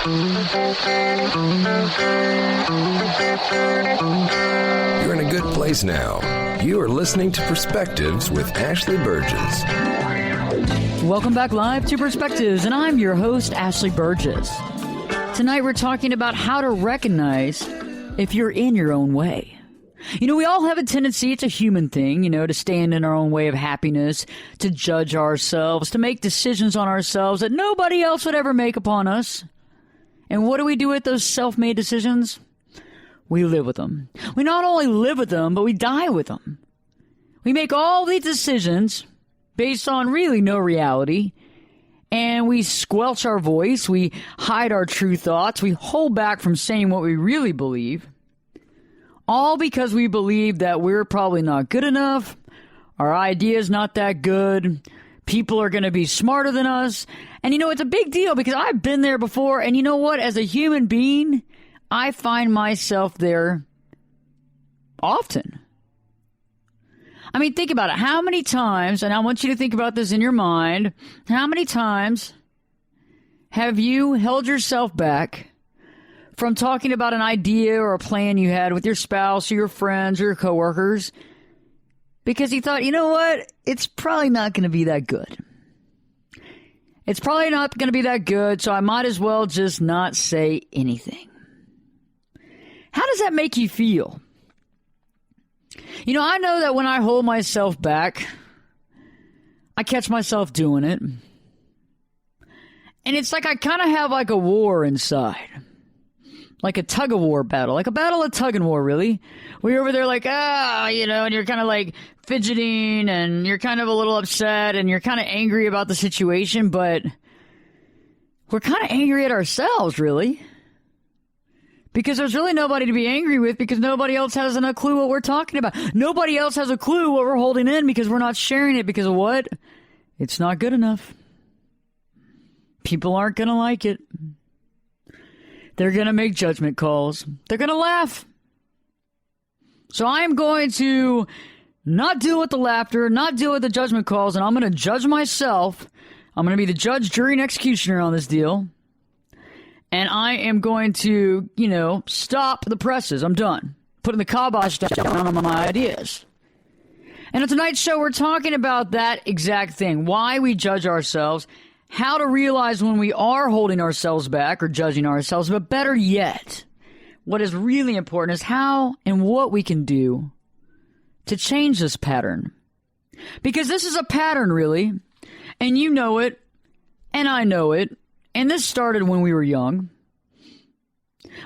You're in a good place now. You are listening to Perspectives with Ashley Burgess. Welcome back live to Perspectives, and I'm your host, Ashley Burgess. Tonight we're talking about how to recognize if you're in your own way. You know, we all have a tendency, it's a human thing, to stand in our own way of happiness, to judge ourselves, to make decisions on ourselves that nobody else would ever make upon us. And what do we do with those self-made decisions? We live with them. We not only live with them, but we die with them. We make all these decisions based on really no reality, and we squelch our voice, we hide our true thoughts, we hold back from saying what we really believe, all because we believe that we're probably not good enough, our idea's not that good, people are going to be smarter than us. And it's a big deal because I've been there before, and you know what? As a human being, I find myself there often. I mean, think about it. How many times, and I want you to think about this in your mind, how many times have you held yourself back from talking about an idea or a plan you had with your spouse or your friends or your coworkers because you thought, you know what, it's probably not going to be that good. It's probably not going to be that good, so I might as well just not say anything. How does that make you feel? I know that when I hold myself back, I catch myself doing it. And it's like I kind of have like a war inside. Like a tug-of-war battle. Like a battle of tug-and-war, really. Where you're over there like, and you're kind of like fidgeting and you're kind of a little upset and you're kind of angry about the situation, but we're kind of angry at ourselves, really. Because there's really nobody to be angry with because nobody else has a clue what we're talking about. Nobody else has a clue what we're holding in because we're not sharing it because of what? It's not good enough. People aren't going to like it. They're going to make judgment calls. They're going to laugh. So I'm going to not deal with the laughter, not deal with the judgment calls, and I'm going to judge myself. I'm going to be the judge, jury, and executioner on this deal. And I am going to, stop the presses. I'm done. Putting the kibosh down on my ideas. And on tonight's show, we're talking about that exact thing. Why we judge ourselves, how to realize when we are holding ourselves back or judging ourselves, but better yet, what is really important is how and what we can do to change this pattern. Because this is a pattern, really, and you know it, and I know it. And this started when we were young.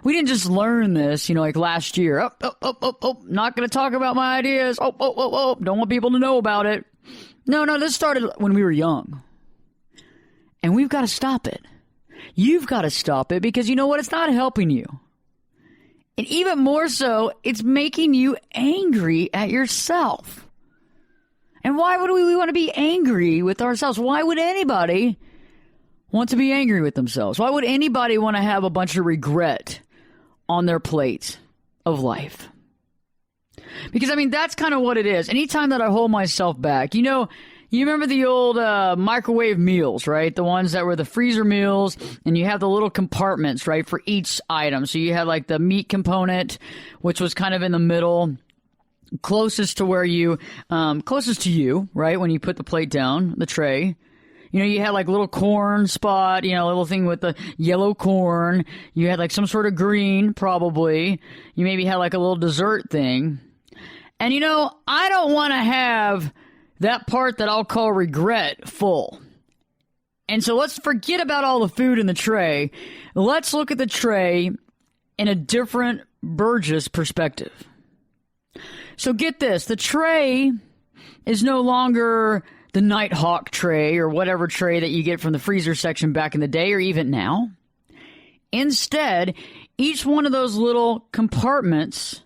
We didn't just learn this, like last year. Not going to talk about my ideas. Don't want people to know about it. No, this started when we were young. And we've got to stop it. You've got to stop it because you know what? It's not helping you. And even more so, it's making you angry at yourself. And why would we want to be angry with ourselves? Why would anybody want to be angry with themselves? Why would anybody want to have a bunch of regret on their plate of life? Because, that's kind of what it is. Anytime that I hold myself back, you remember the old microwave meals, right? The ones that were the freezer meals, and you have the little compartments, right, for each item. So you had like the meat component, which was kind of in the middle, closest to you, right, when you put the plate down, the tray. You had like little corn spot, little thing with the yellow corn. You had like some sort of green, probably. You maybe had like a little dessert thing. And I don't want to have that part that I'll call regret full. And so let's forget about all the food in the tray. Let's look at the tray in a different Burgess perspective. So get this. The tray is no longer the Nighthawk tray or whatever tray that you get from the freezer section back in the day or even now. Instead, each one of those little compartments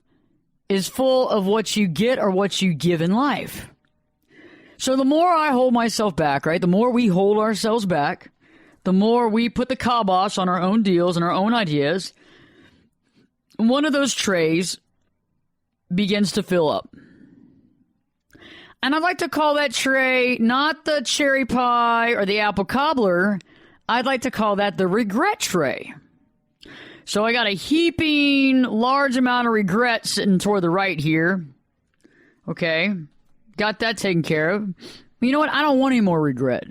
is full of what you get or what you give in life. So the more I hold myself back, right, the more we hold ourselves back, the more we put the kibosh on our own deals and our own ideas, one of those trays begins to fill up. And I'd like to call that tray not the cherry pie or the apple cobbler. I'd like to call that the regret tray. So I got a heaping large amount of regret sitting toward the right here. Okay. Got that taken care of. You know what? I don't want any more regret.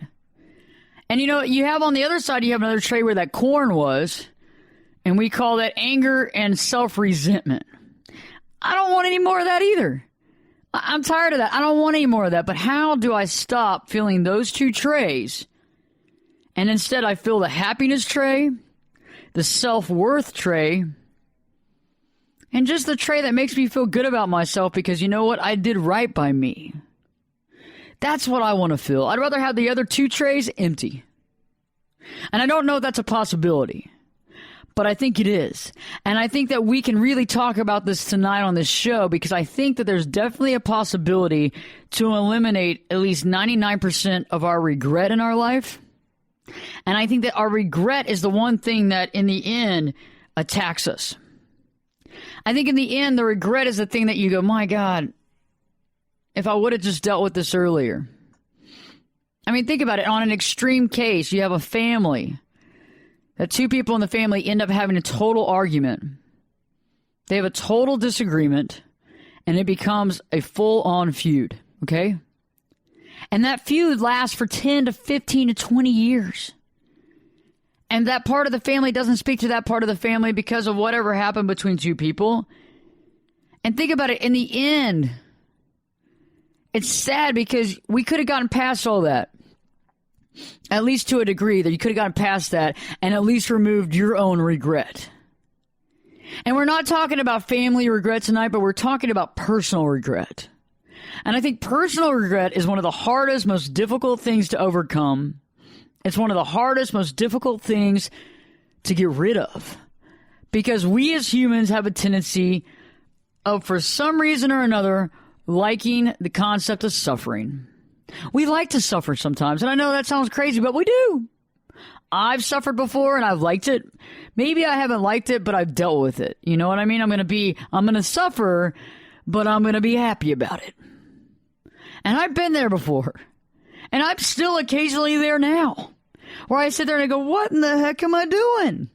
And you have on the other side, you have another tray where that corn was. And we call that anger and self-resentment. I don't want any more of that either. I'm tired of that. I don't want any more of that. But how do I stop feeling those two trays? And instead I feel the happiness tray, the self-worth tray, and just the tray that makes me feel good about myself because you know what? I did right by me. That's what I want to feel. I'd rather have the other two trays empty. And I don't know if that's a possibility, but I think it is. And I think that we can really talk about this tonight on this show because I think that there's definitely a possibility to eliminate at least 99% of our regret in our life. And I think that our regret is the one thing that in the end attacks us. I think in the end, the regret is the thing that you go, my God, if I would have just dealt with this earlier. I mean, think about it. On an extreme case, you have a family that two people in the family end up having a total argument. They have a total disagreement, and it becomes a full-on feud, okay? And that feud lasts for 10 to 15 to 20 years. And that part of the family doesn't speak to that part of the family because of whatever happened between two people. And think about it. In the end, it's sad because we could have gotten past all that. At least to a degree that you could have gotten past that and at least removed your own regret. And we're not talking about family regret tonight, but we're talking about personal regret. And I think personal regret is one of the hardest, most difficult things to overcome. It's one of the hardest, most difficult things to get rid of. Because we as humans have a tendency of, for some reason or another, liking the concept of suffering. We like to suffer sometimes. And I know that sounds crazy, but we do. I've suffered before and I've liked it. Maybe I haven't liked it, but I've dealt with it. You know what I mean? I'm going to suffer, but I'm going to be happy about it. And I've been there before. And I'm still occasionally there now. Where I sit there and I go, what in the heck am I doing?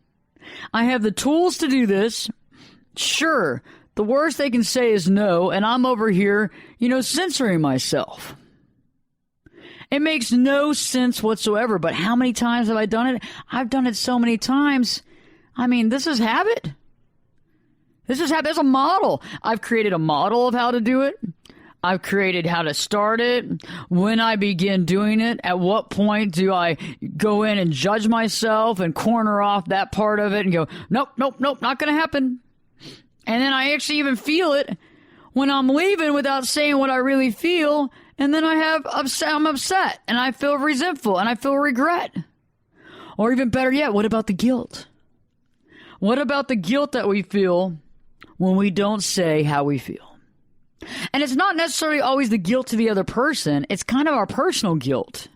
I have the tools to do this. Sure, the worst they can say is no, and I'm over here, censoring myself. It makes no sense whatsoever, but how many times have I done it? I've done it so many times. I mean, this is habit. This is habit. There's a model. I've created a model of how to do it. I've created how to start it, when I begin doing it, at what point do I go in and judge myself and corner off that part of it and go, nope, not going to happen. And then I actually even feel it when I'm leaving without saying what I really feel. And then I'm upset and I feel resentful and I feel regret. Or even better yet, what about the guilt? What about the guilt that we feel when we don't say how we feel? And it's not necessarily always the guilt to the other person. It's kind of our personal guilt.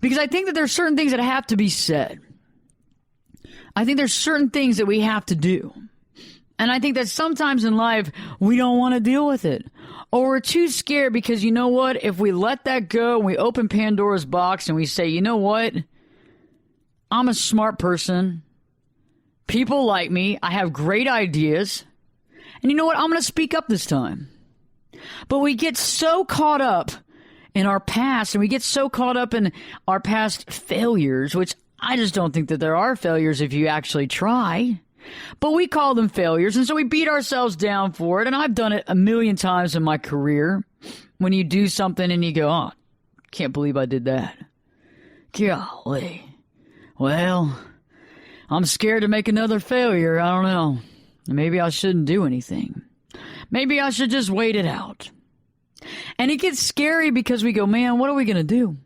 Because I think that there's certain things that have to be said. I think there's certain things that we have to do. And I think that sometimes in life, we don't want to deal with it. Or we're too scared because you know what? If we let that go and we open Pandora's box and we say, you know what? I'm a smart person. People like me. I have great ideas. And you know what? I'm going to speak up this time. But we get so caught up in our past and we get so caught up in our past failures, which I just don't think that there are failures if you actually try. But we call them failures, and so we beat ourselves down for it. And I've done it a million times in my career. When you do something and you go, oh, can't believe I did that. Golly. Well, I'm scared to make another failure. I don't know. Maybe I shouldn't do anything. Maybe I should just wait it out. And it gets scary because we go, man, what are we going to do?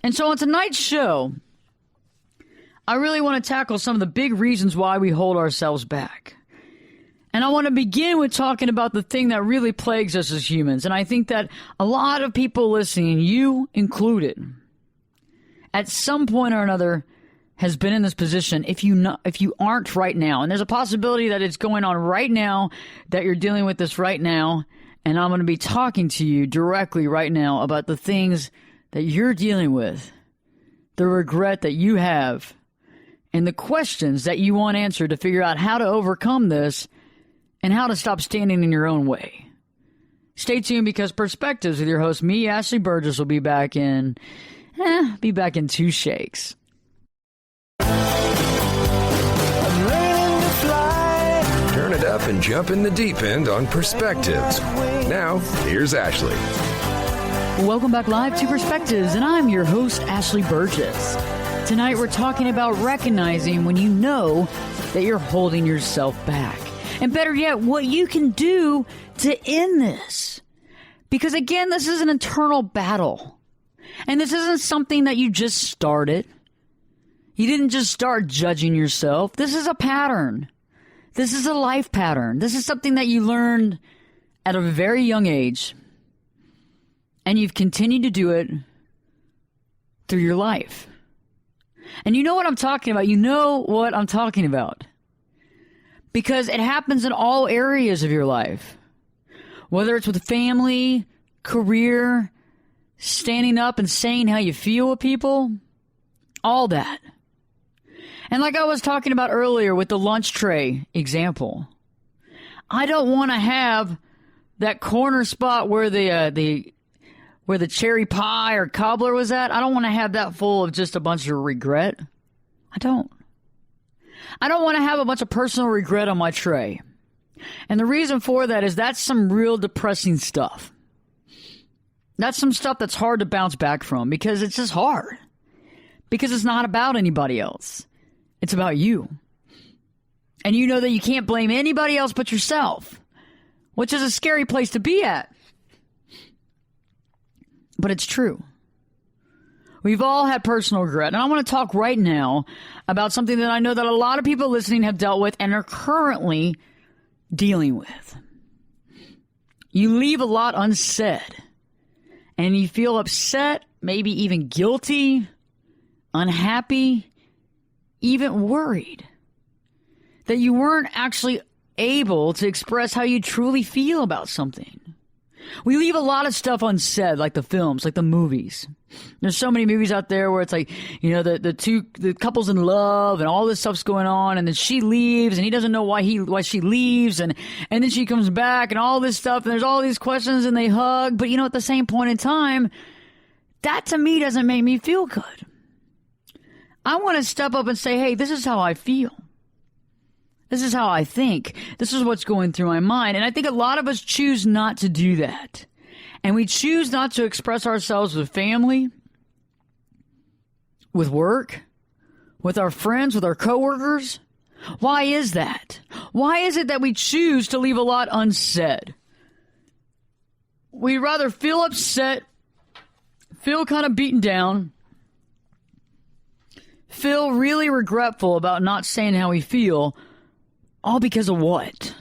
And so on tonight's show, I really want to tackle some of the big reasons why we hold ourselves back. And I want to begin with talking about the thing that really plagues us as humans. And I think that a lot of people listening, you included, at some point or another, has been in this position if you aren't right now. And there's a possibility that it's going on right now, that you're dealing with this right now. And I'm going to be talking to you directly right now about the things that you're dealing with, the regret that you have, and the questions that you want answered to figure out how to overcome this and how to stop standing in your own way. Stay tuned, because Perspectives with your host, me, Ashley Burgess, will be back in 2 shakes. Turn it up and jump in the deep end on Perspectives. Now, here's Ashley. Welcome back live to Perspectives, and I'm your host, Ashley Burgess. Tonight we're talking about recognizing when you know that you're holding yourself back. And better yet, what you can do to end this. Because again, this is an internal battle. And this isn't something that you just started. You didn't just start judging yourself. This is a pattern. This is a life pattern. This is something that you learned at a very young age. And you've continued to do it through your life. And you know what I'm talking about. You know what I'm talking about. Because it happens in all areas of your life. Whether it's with family, career, standing up and saying how you feel with people, all that. And like I was talking about earlier with the lunch tray example, I don't want to have that corner spot where the cherry pie or cobbler was at. I don't want to have that full of just a bunch of regret. I don't want to have a bunch of personal regret on my tray. And the reason for that is that's some real depressing stuff. That's some stuff that's hard to bounce back from, because it's just hard. Because it's not about anybody else. It's about you. And you know that you can't blame anybody else but yourself, which is a scary place to be at. But it's true. We've all had personal regret. And I want to talk right now about something that I know that a lot of people listening have dealt with and are currently dealing with. You leave a lot unsaid. And you feel upset, maybe even guilty, unhappy, even worried that you weren't actually able to express how you truly feel about something. We leave a lot of stuff unsaid, like the films, like the movies. There's so many movies out there where it's like, you know, the couple's in love and all this stuff's going on, and then she leaves and he doesn't know why she leaves, and then she comes back and all this stuff, and there's all these questions and they hug. But you know, at the same point in time, that to me doesn't make me feel good. I want to step up and say, hey, this is how I feel. This is how I think. This is what's going through my mind. And I think a lot of us choose not to do that. And we choose not to express ourselves with family, with work, with our friends, with our coworkers. Why is that? Why is it that we choose to leave a lot unsaid? We'd rather feel upset, feel kind of beaten down, feel really regretful about not saying how we feel. All because of what?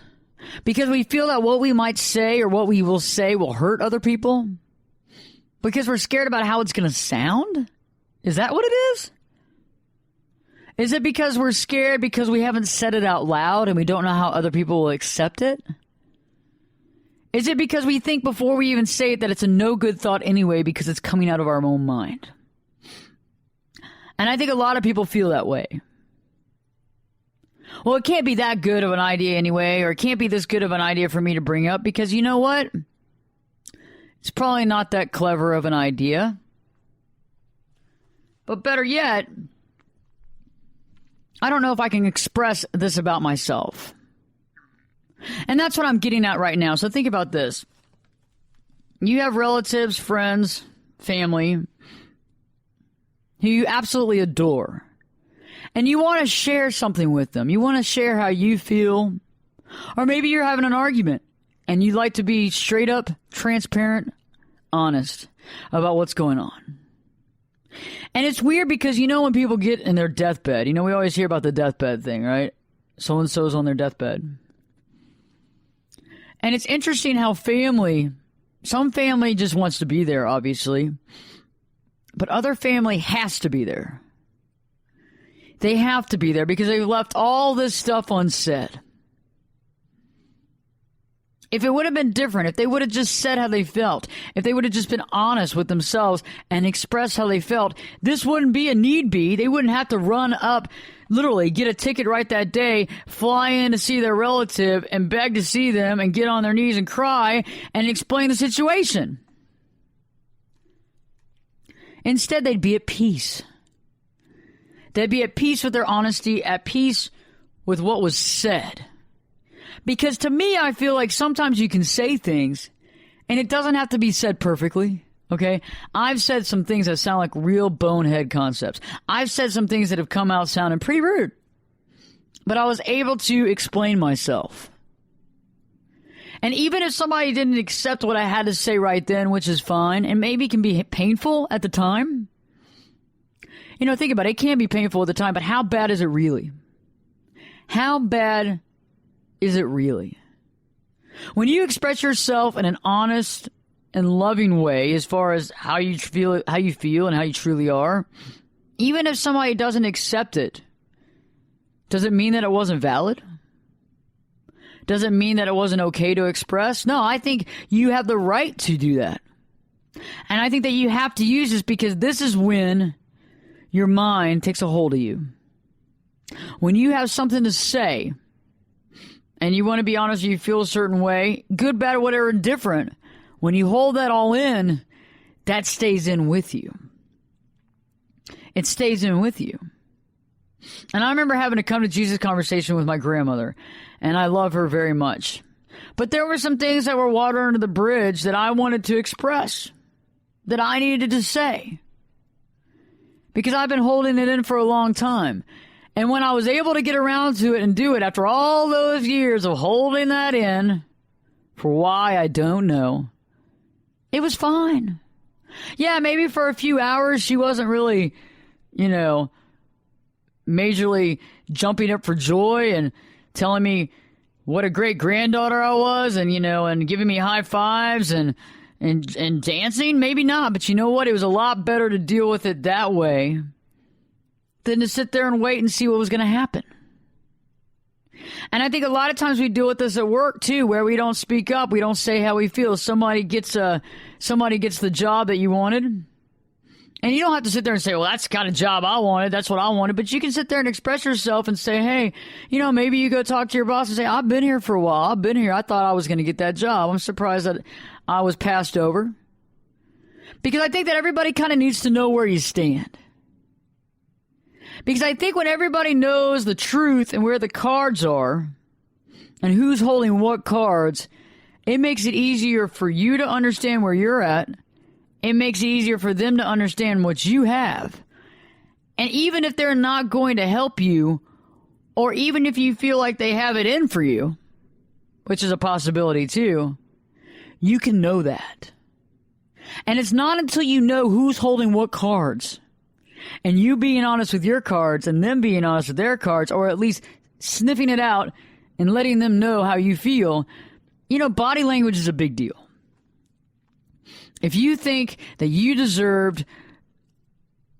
Because we feel that what we might say or what we will say will hurt other people? Because we're scared about how it's going to sound? Is that what it is? Is it because we're scared because we haven't said it out loud and we don't know how other people will accept it? Is it because we think before we even say it that it's a no good thought anyway because it's coming out of our own mind? And I think a lot of people feel that way. Well, it can't be that good of an idea anyway, or it can't be this good of an idea for me to bring up, because you know what? It's probably not that clever of an idea. But better yet, I don't know if I can express this about myself. And that's what I'm getting at right now. So think about this. You have relatives, friends, family who you absolutely adore. And you want to share something with them. You want to share how you feel. Or maybe you're having an argument and you'd like to be straight up, transparent, honest about what's going on. And it's weird because, you know, when people get in their deathbed, you know, we always hear about the deathbed thing, right? So-and-so's on their deathbed. And it's interesting how some family just wants to be there, obviously. But other family has to be there. They have to be there because they've left all this stuff unsaid. If it would have been different, if they would have just said how they felt, if they would have just been honest with themselves and expressed how they felt, this wouldn't be a need be. They wouldn't have to run up, literally get a ticket right that day, fly in to see their relative and beg to see them and get on their knees and cry and explain the situation. Instead, they'd be at peace. They'd be at peace with their honesty, at peace with what was said. Because to me, I feel like sometimes you can say things and it doesn't have to be said perfectly. Okay. I've said some things that sound like real bonehead concepts. I've said some things that have come out sounding pretty rude, but I was able to explain myself. And even if somebody didn't accept what I had to say right then, which is fine, and maybe can be painful at the time. You know, think about it. It can be painful at the time, but how bad is it really? How bad is it really? When you express yourself in an honest and loving way as far as how you feel and how you truly are, even if somebody doesn't accept it, does it mean that it wasn't valid? Does it mean that it wasn't okay to express? No, I think you have the right to do that. And I think that you have to use this because this is when your mind takes a hold of you. When you have something to say, and you want to be honest, you feel a certain way, good, bad, whatever, indifferent, when you hold that all in, that stays in with you. It stays in with you. And I remember having a come to Jesus conversation with my grandmother, and I love her very much. But there were some things that were water under the bridge that I wanted to express, that I needed to say, because I've been holding it in for a long time. And when I was able to get around to it and do it after all those years of holding that in, for why I don't know, it was fine. Yeah, maybe for a few hours she wasn't really, majorly jumping up for joy and telling me what a great granddaughter I was and, and giving me high fives and dancing. Maybe not, but you know what? It was a lot better to deal with it that way than to sit there and wait and see what was going to happen. And I think a lot of times we deal with this at work too, where we don't speak up, we don't say how we feel. Somebody gets the job that you wanted, and you don't have to sit there and say, well, that's the kind of job I wanted, that's what I wanted. But you can sit there and express yourself and say, hey, maybe you go talk to your boss and say, I've been here for a while, I've been here, I thought I was going to get that job. I'm surprised that I was passed over. Because I think that everybody kind of needs to know where you stand. Because I think when everybody knows the truth and where the cards are and who's holding what cards, it makes it easier for you to understand where you're at. It makes it easier for them to understand what you have. And even if they're not going to help you, or even if you feel like they have it in for you, which is a possibility too, you can know that. And it's not until you know who's holding what cards, and you being honest with your cards and them being honest with their cards, or at least sniffing it out and letting them know how you feel. Body language is a big deal. If you think that you deserved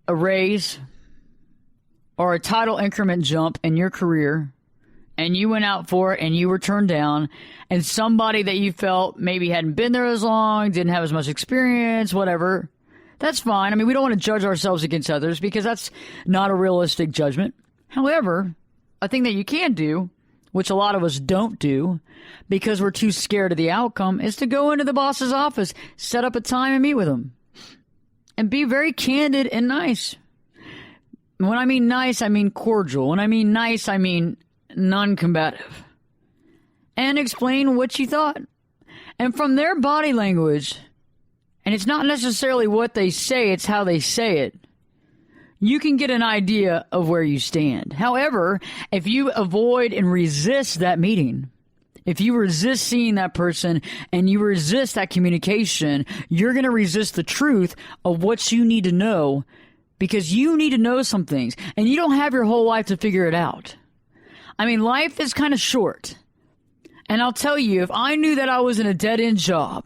a raise or a title increment jump in your career, and you went out for it and you were turned down, and somebody that you felt maybe hadn't been there as long, didn't have as much experience, whatever, that's fine. I mean, we don't want to judge ourselves against others because that's not a realistic judgment. However, a thing that you can do, which a lot of us don't do because we're too scared of the outcome, is to go into the boss's office, set up a time and meet with him, and be very candid and nice. When I mean nice, I mean cordial. When I mean nice, I mean non-combative. And explain what you thought. And from their body language, and it's not necessarily what they say, it's how they say it, you can get an idea of where you stand. However, if you avoid and resist that meeting, if you resist seeing that person and you resist that communication, you're going to resist the truth of what you need to know, because you need to know some things and you don't have your whole life to figure it out. I mean, life is kind of short. And I'll tell you, if I knew that I was in a dead-end job,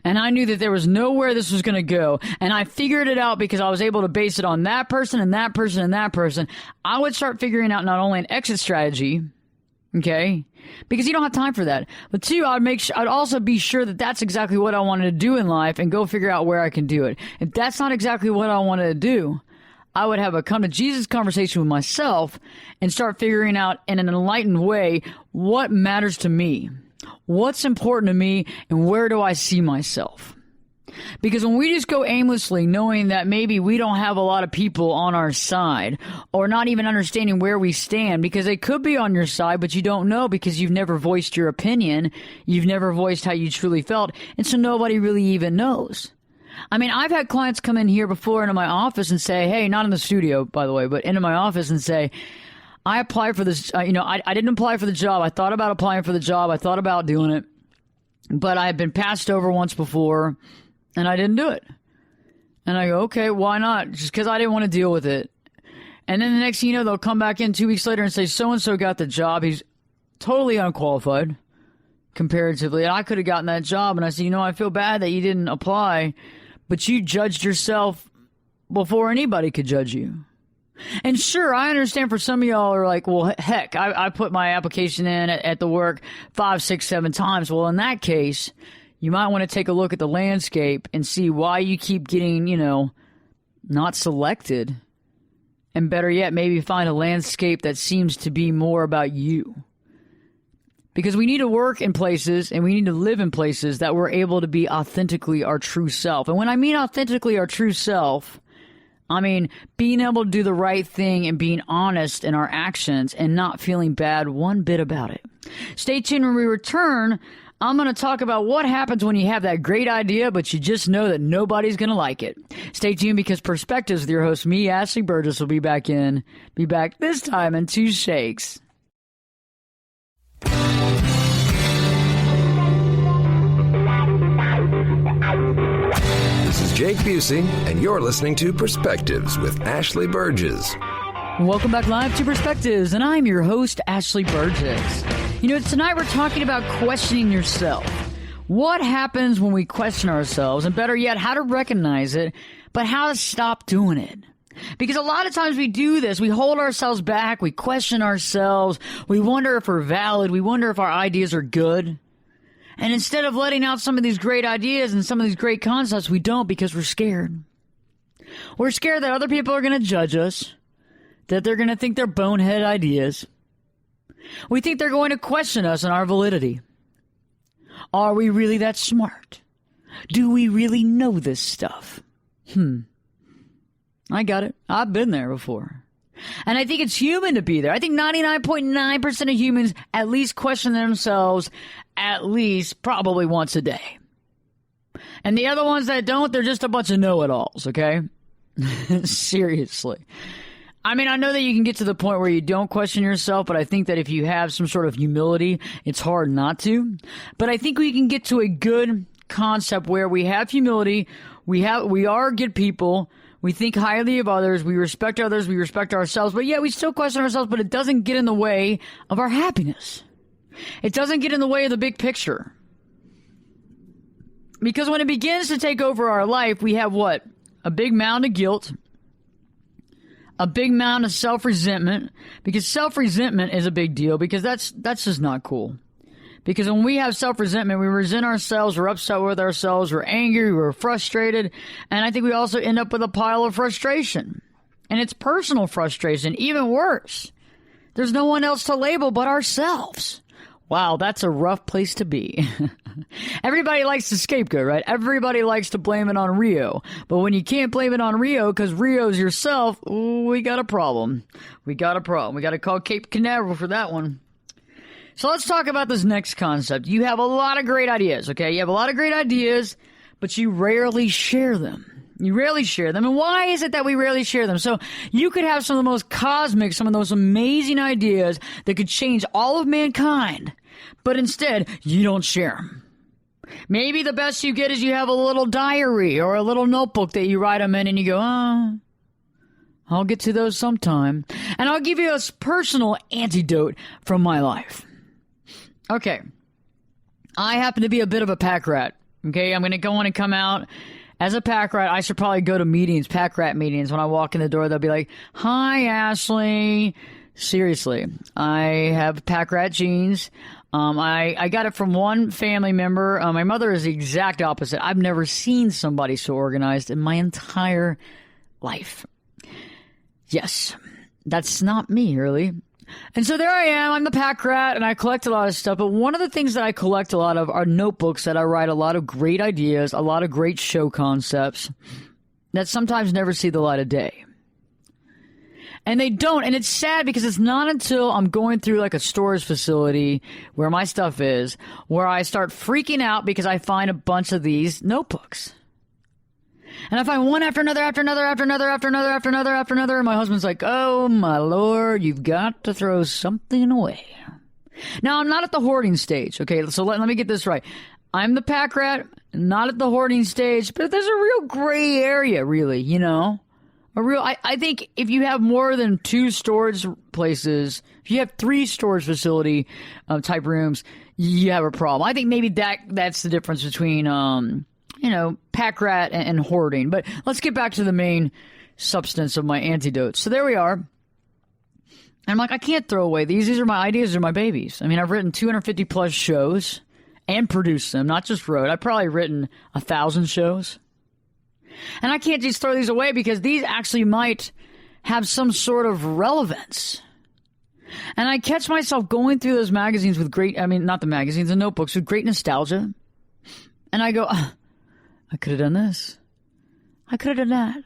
and I knew that there was nowhere this was going to go, and I figured it out because I was able to base it on that person and that person and that person, I would start figuring out not only an exit strategy, Okay? Because you don't have time for that. But two, I'd also be sure that that's exactly what I wanted to do in life and go figure out where I can do it. If that's not exactly what I wanted to do, I would have a come to Jesus conversation with myself and start figuring out in an enlightened way what matters to me, what's important to me, and where do I see myself. Because when we just go aimlessly knowing that maybe we don't have a lot of people on our side or not even understanding where we stand, because they could be on your side, but you don't know because you've never voiced your opinion. You've never voiced how you truly felt. And so nobody really even knows. I mean, I've had clients come in here before into my office and say, hey, not in the studio, by the way, but into my office and say, I applied for this. I didn't apply for the job. I thought about applying for the job. I thought about doing it, but I had been passed over once before. And I didn't do it. And I go, okay, why not? Just because I didn't want to deal with it. And then the next thing you know, they'll come back in 2 weeks later and say, so-and-so got the job. He's totally unqualified, comparatively. And I could have gotten that job. And I said, I feel bad that you didn't apply, but you judged yourself before anybody could judge you. And sure, I understand for some of y'all are like, well, heck, I put my application in at the work 5, 6, 7 times. Well, in that case, you might want to take a look at the landscape and see why you keep getting, not selected. And better yet, maybe find a landscape that seems to be more about you. Because we need to work in places and we need to live in places that we're able to be authentically our true self. And when I mean authentically our true self, I mean being able to do the right thing and being honest in our actions and not feeling bad one bit about it. Stay tuned when we return. I'm going to talk about what happens when you have that great idea, but you just know that nobody's going to like it. Stay tuned because Perspectives with your host, me, Ashley Burgess, will be back this time in 2 shakes. This is Jake Busey, and you're listening to Perspectives with Ashley Burgess. Welcome back live to Perspectives, and I'm your host, Ashley Burgess. Tonight we're talking about questioning yourself. What happens when we question ourselves, and better yet, how to recognize it, but how to stop doing it. Because a lot of times we do this, we hold ourselves back, we question ourselves, we wonder if we're valid, we wonder if our ideas are good. And instead of letting out some of these great ideas and some of these great concepts, we don't because we're scared. We're scared that other people are going to judge us, that they're going to think they're bonehead ideas. We think they're going to question us on our validity. Are we really that smart? Do we really know this stuff? I got it. I've been there before. And I think it's human to be there. I think 99.9% of humans at least question themselves at least probably once a day. And the other ones that don't, they're just a bunch of know-it-alls, okay? Seriously. I mean, I know that you can get to the point where you don't question yourself, but I think that if you have some sort of humility, it's hard not to. But I think we can get to a good concept where we have humility, we are good people, we think highly of others, we respect ourselves, but yet we still question ourselves, but it doesn't get in the way of our happiness. It doesn't get in the way of the big picture. Because when it begins to take over our life, we have what? A big mound of guilt, a big mound of self-resentment, because self-resentment is a big deal, because that's just not cool. Because when we have self-resentment, we resent ourselves, we're upset with ourselves, we're angry, we're frustrated, and I think we also end up with a pile of frustration. And it's personal frustration, even worse. There's no one else to label but ourselves. Wow, that's a rough place to be. Everybody likes to scapegoat, right? Everybody likes to blame it on Rio. But when you can't blame it on Rio because Rio's yourself, we got a problem. We got to call Cape Canaveral for that one. So let's talk about this next concept. You have a lot of great ideas, okay? You have a lot of great ideas, but you rarely share them. You rarely share them. And why is it that we rarely share them? So you could have some of the most cosmic, some of those amazing ideas that could change all of mankind, but instead you don't share them. Maybe the best you get is you have a little diary or a little notebook that you write them in and you go, I'll get to those sometime. And I'll give you a personal antidote from my life. Okay. I happen to be a bit of a pack rat. Okay. I'm going to go in and come out as a pack rat. I should probably go to meetings, pack rat meetings. When I walk in the door, they'll be like, hi, Ashley. Seriously. I have pack rat genes. I got it from one family member. My mother is the exact opposite. I've never seen somebody so organized in my entire life. Yes, that's not me, really. And so there I am. I'm the pack rat, and I collect a lot of stuff. But one of the things that I collect a lot of are notebooks that I write a lot of great ideas, a lot of great show concepts that sometimes never see the light of day. And they don't. And it's sad because it's not until I'm going through like a storage facility where my stuff is where I start freaking out because I find a bunch of these notebooks. And I find one after another, after another, after another, after another, after another, after another. And my husband's like, oh, my Lord, you've got to throw something away. Now, I'm not at the hoarding stage. Okay, so let me get this right. I'm the pack rat, not at the hoarding stage, but there's a real gray area, really, you know? I think if you have more than 2 storage places, if you have 3 storage facility type rooms, you have a problem. I think maybe that's the difference between, pack rat and hoarding. But let's get back to the main substance of my antidotes. So there we are. And I'm like, I can't throw away these. These are my ideas. They're my babies. I mean, I've written 250 plus shows and produced them, not just wrote. I've probably written 1,000 shows. And I can't just throw these away because these actually might have some sort of relevance. And I catch myself going through those magazines with not the magazines, the notebooks with great nostalgia. And I go, I could have done this. I could have done that.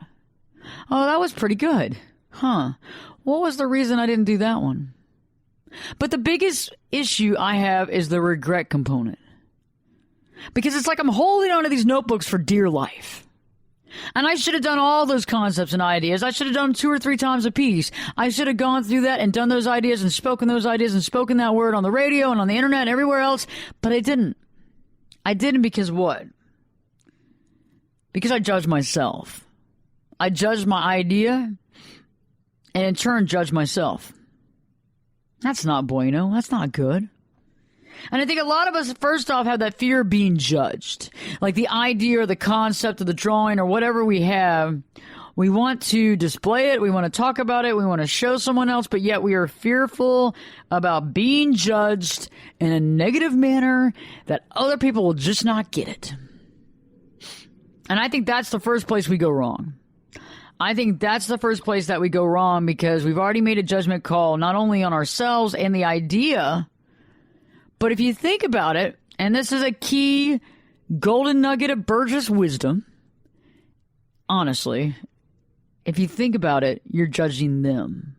Oh, that was pretty good. Huh. What was the reason I didn't do that one? But the biggest issue I have is the regret component. Because it's like I'm holding onto these notebooks for dear life. And I should have done all those concepts and ideas. I should have done them 2 or 3 times a piece. I should have gone through that and done those ideas and spoken those ideas and spoken that word on the radio and on the internet and everywhere else. But I didn't. I didn't because what? Because I judged myself. I judged my idea and in turn judged myself. That's not bueno. That's not good. And I think a lot of us, first off, have that fear of being judged. Like the idea or the concept of the drawing or whatever we have, we want to display it, we want to talk about it, we want to show someone else, but yet we are fearful about being judged in a negative manner that other people will just not get it. And I think that's the first place we go wrong. I think that's the first place that we go wrong because we've already made a judgment call not only on ourselves and the idea, but if you think about it, and this is a key golden nugget of Burgess wisdom, honestly, if you think about it, you're judging them.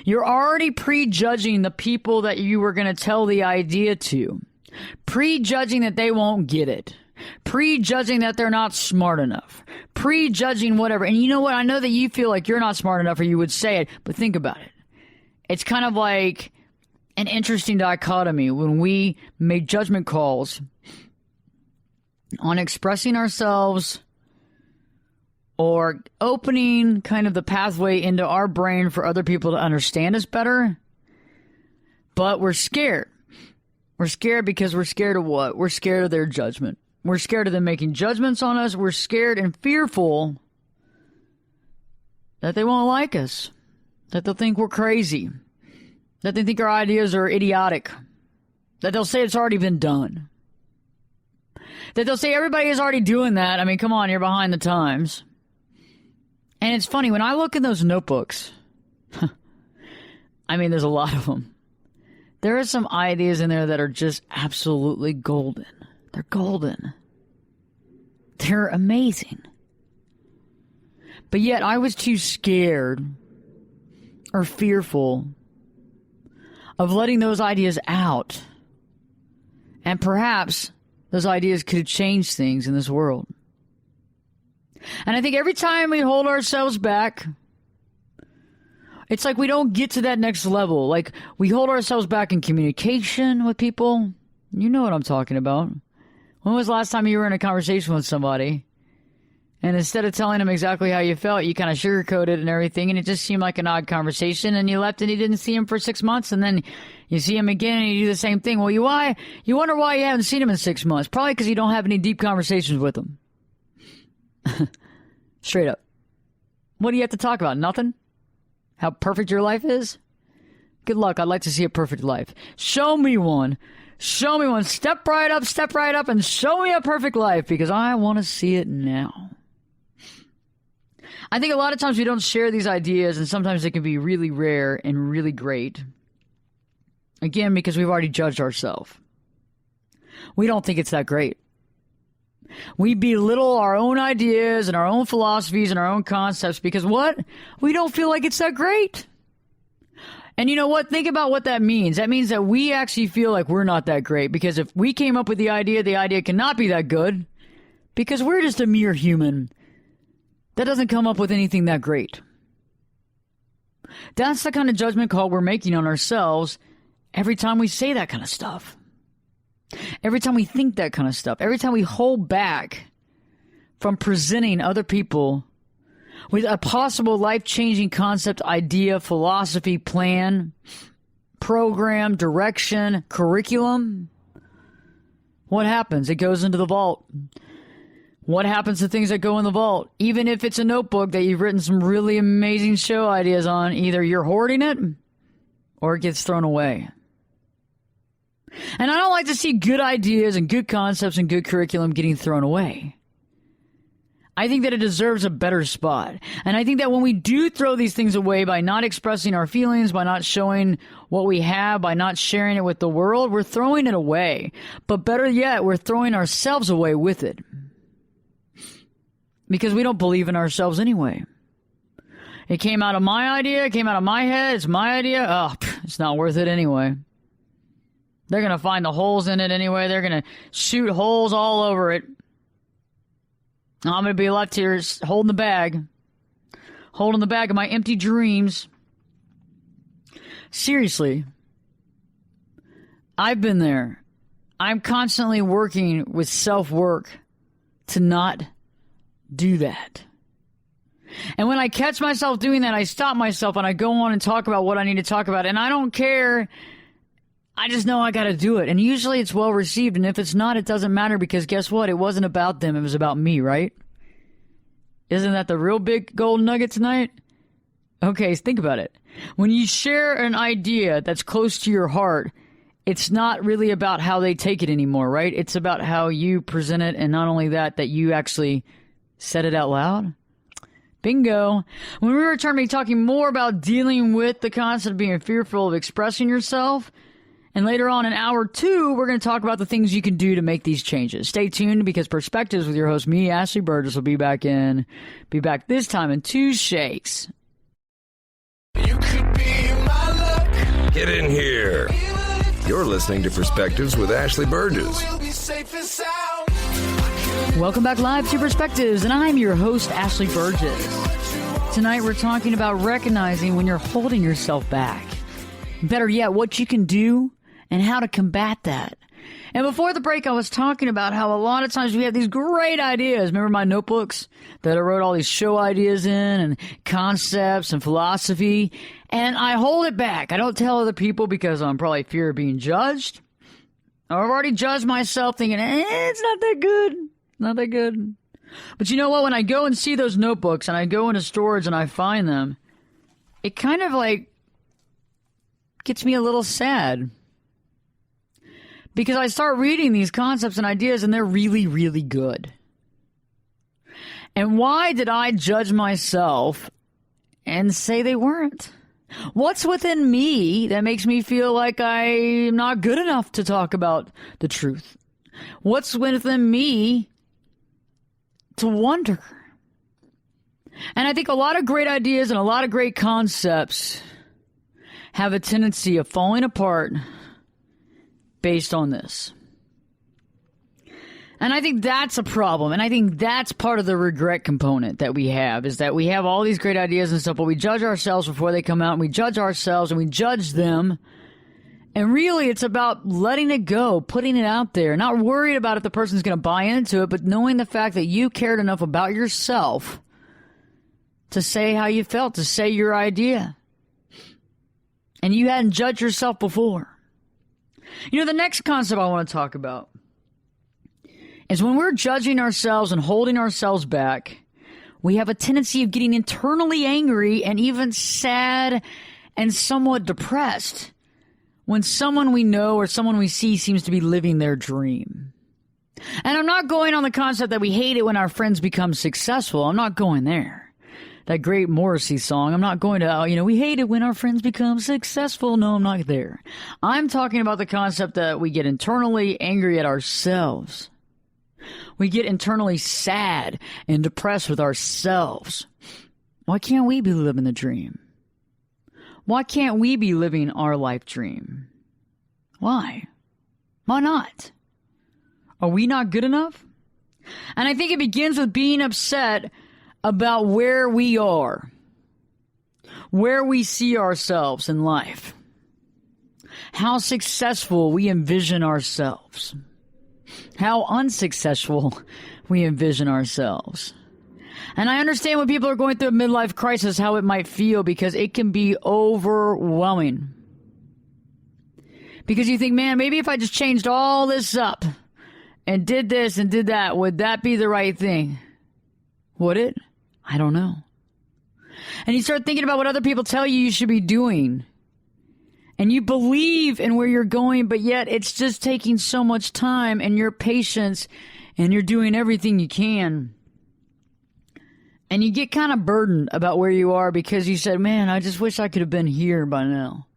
You're already prejudging the people that you were going to tell the idea to, prejudging that they won't get it, prejudging that they're not smart enough, prejudging whatever. And you know what? I know that you feel like you're not smart enough or you would say it, but think about it. It's kind of like an interesting dichotomy when we make judgment calls on expressing ourselves or opening kind of the pathway into our brain for other people to understand us better. But we're scared. We're scared because we're scared of what? We're scared of their judgment. We're scared of them making judgments on us. We're scared and fearful that they won't like us, that they'll think we're crazy, that they think our ideas are idiotic, that they'll say it's already been done, that they'll say everybody is already doing that. I mean, come on, you're behind the times. And it's funny, when I look in those notebooks, I mean, there's a lot of them. There are some ideas in there that are just absolutely golden. They're golden. They're amazing. But yet I was too scared or fearful of letting those ideas out. And perhaps those ideas could change things in this world. And I think every time we hold ourselves back, it's like we don't get to that next level. Like we hold ourselves back in communication with people. You know what I'm talking about. When was the last time you were in a conversation with somebody and instead of telling them exactly how you felt, you kind of sugarcoated and everything, and it just seemed like an odd conversation, and you left and you didn't see him for 6 months, and then you see him again and you do the same thing. Well, you wonder why you haven't seen him in 6 months. Probably because you don't have any deep conversations with him. Straight up. What do you have to talk about? Nothing? How perfect your life is? Good luck. I'd like to see a perfect life. Show me one. Show me one. Step right up, and show me a perfect life because I want to see it now. I think a lot of times we don't share these ideas, and sometimes they can be really rare and really great. Again, because we've already judged ourselves. We don't think it's that great. We belittle our own ideas and our own philosophies and our own concepts because what? We don't feel like it's that great. And you know what? Think about what that means. That means that we actually feel like we're not that great because if we came up with the idea cannot be that good because we're just a mere human that doesn't come up with anything that great. That's the kind of judgment call we're making on ourselves every time we say that kind of stuff. Every time we think that kind of stuff. Every time we hold back from presenting other people with a possible life-changing concept, idea, philosophy, plan, program, direction, curriculum. What happens? It goes into the vault. What happens to things that go in the vault? Even if it's a notebook that you've written some really amazing show ideas on, either you're hoarding it or it gets thrown away. And I don't like to see good ideas and good concepts and good curriculum getting thrown away. I think that it deserves a better spot. And I think that when we do throw these things away by not expressing our feelings, by not showing what we have, by not sharing it with the world, we're throwing it away. But better yet, we're throwing ourselves away with it. Because we don't believe in ourselves anyway. It came out of my idea, it came out of my head, it's my idea. Oh, it's not worth it anyway. They're going to find the holes in it anyway. They're going to shoot holes all over it. I'm going to be left here holding the bag of my empty dreams. Seriously. I've been there. I'm constantly working with self-work to not do that. And when I catch myself doing that, I stop myself and I go on and talk about what I need to talk about. And I don't care. I just know I got to do it. And usually it's well received. And if it's not, it doesn't matter because guess what? It wasn't about them. It was about me, right? Isn't that the real big gold nugget tonight? Okay, think about it. When you share an idea that's close to your heart, it's not really about how they take it anymore, right? It's about how you present it. And not only that you actually said it out loud. Bingo. When we return to be talking more about dealing with the concept of being fearful of expressing yourself. And later on in hour 2, we're going to talk about the things you can do to make these changes. Stay tuned because Perspectives with your host, me, Ashley Burgess, will be back this time in 2 shakes. You could be my luck. Get in here. You're listening to Perspectives with Ashley Burgess. We'll be safe and sound. Welcome back live to Perspectives, and I'm your host, Ashley Burgess. Tonight we're talking about recognizing when you're holding yourself back. Better yet, what you can do and how to combat that. And before the break, I was talking about how a lot of times we have these great ideas. Remember my notebooks that I wrote all these show ideas in and concepts and philosophy? And I hold it back. I don't tell other people because I'm probably fear of being judged. I've already judged myself thinking, it's not that good. Not that good. But you know what? When I go and see those notebooks and I go into storage and I find them, it kind of like gets me a little sad. Because I start reading these concepts and ideas and they're really, really good. And why did I judge myself and say they weren't? What's within me that makes me feel like I'm not good enough to talk about the truth? What's within me to wonder? And I think a lot of great ideas and a lot of great concepts have a tendency of falling apart based on this. And I think that's a problem. And I think that's part of the regret component that we have, is that we have all these great ideas and stuff, but we judge ourselves before they come out, and we judge ourselves and we judge them. And really, it's about letting it go, putting it out there, not worried about if the person's going to buy into it, but knowing the fact that you cared enough about yourself to say how you felt, to say your idea. And you hadn't judged yourself before. You know, the next concept I want to talk about is when we're judging ourselves and holding ourselves back, we have a tendency of getting internally angry and even sad and somewhat depressed when someone we know or someone we see seems to be living their dream. And I'm not going on the concept that we hate it when our friends become successful. I'm not going there. That great Morrissey song, I'm not going to, we hate it when our friends become successful. No, I'm not there. I'm talking about the concept that we get internally angry at ourselves. We get internally sad and depressed with ourselves. Why can't we be living the dream? Why can't we be living our life dream? Why? Why not? Are we not good enough? And I think it begins with being upset about where we are, where we see ourselves in life, how successful we envision ourselves, how unsuccessful we envision ourselves. And I understand when people are going through a midlife crisis how it might feel, because it can be overwhelming. Because you think, man, maybe if I just changed all this up and did this and did that, would that be the right thing? Would it? I don't know. And you start thinking about what other people tell you should be doing. And you believe in where you're going, but yet it's just taking so much time and your patience, and you're doing everything you can. And you get kind of burdened about where you are because you said, man, I just wish I could have been here by now.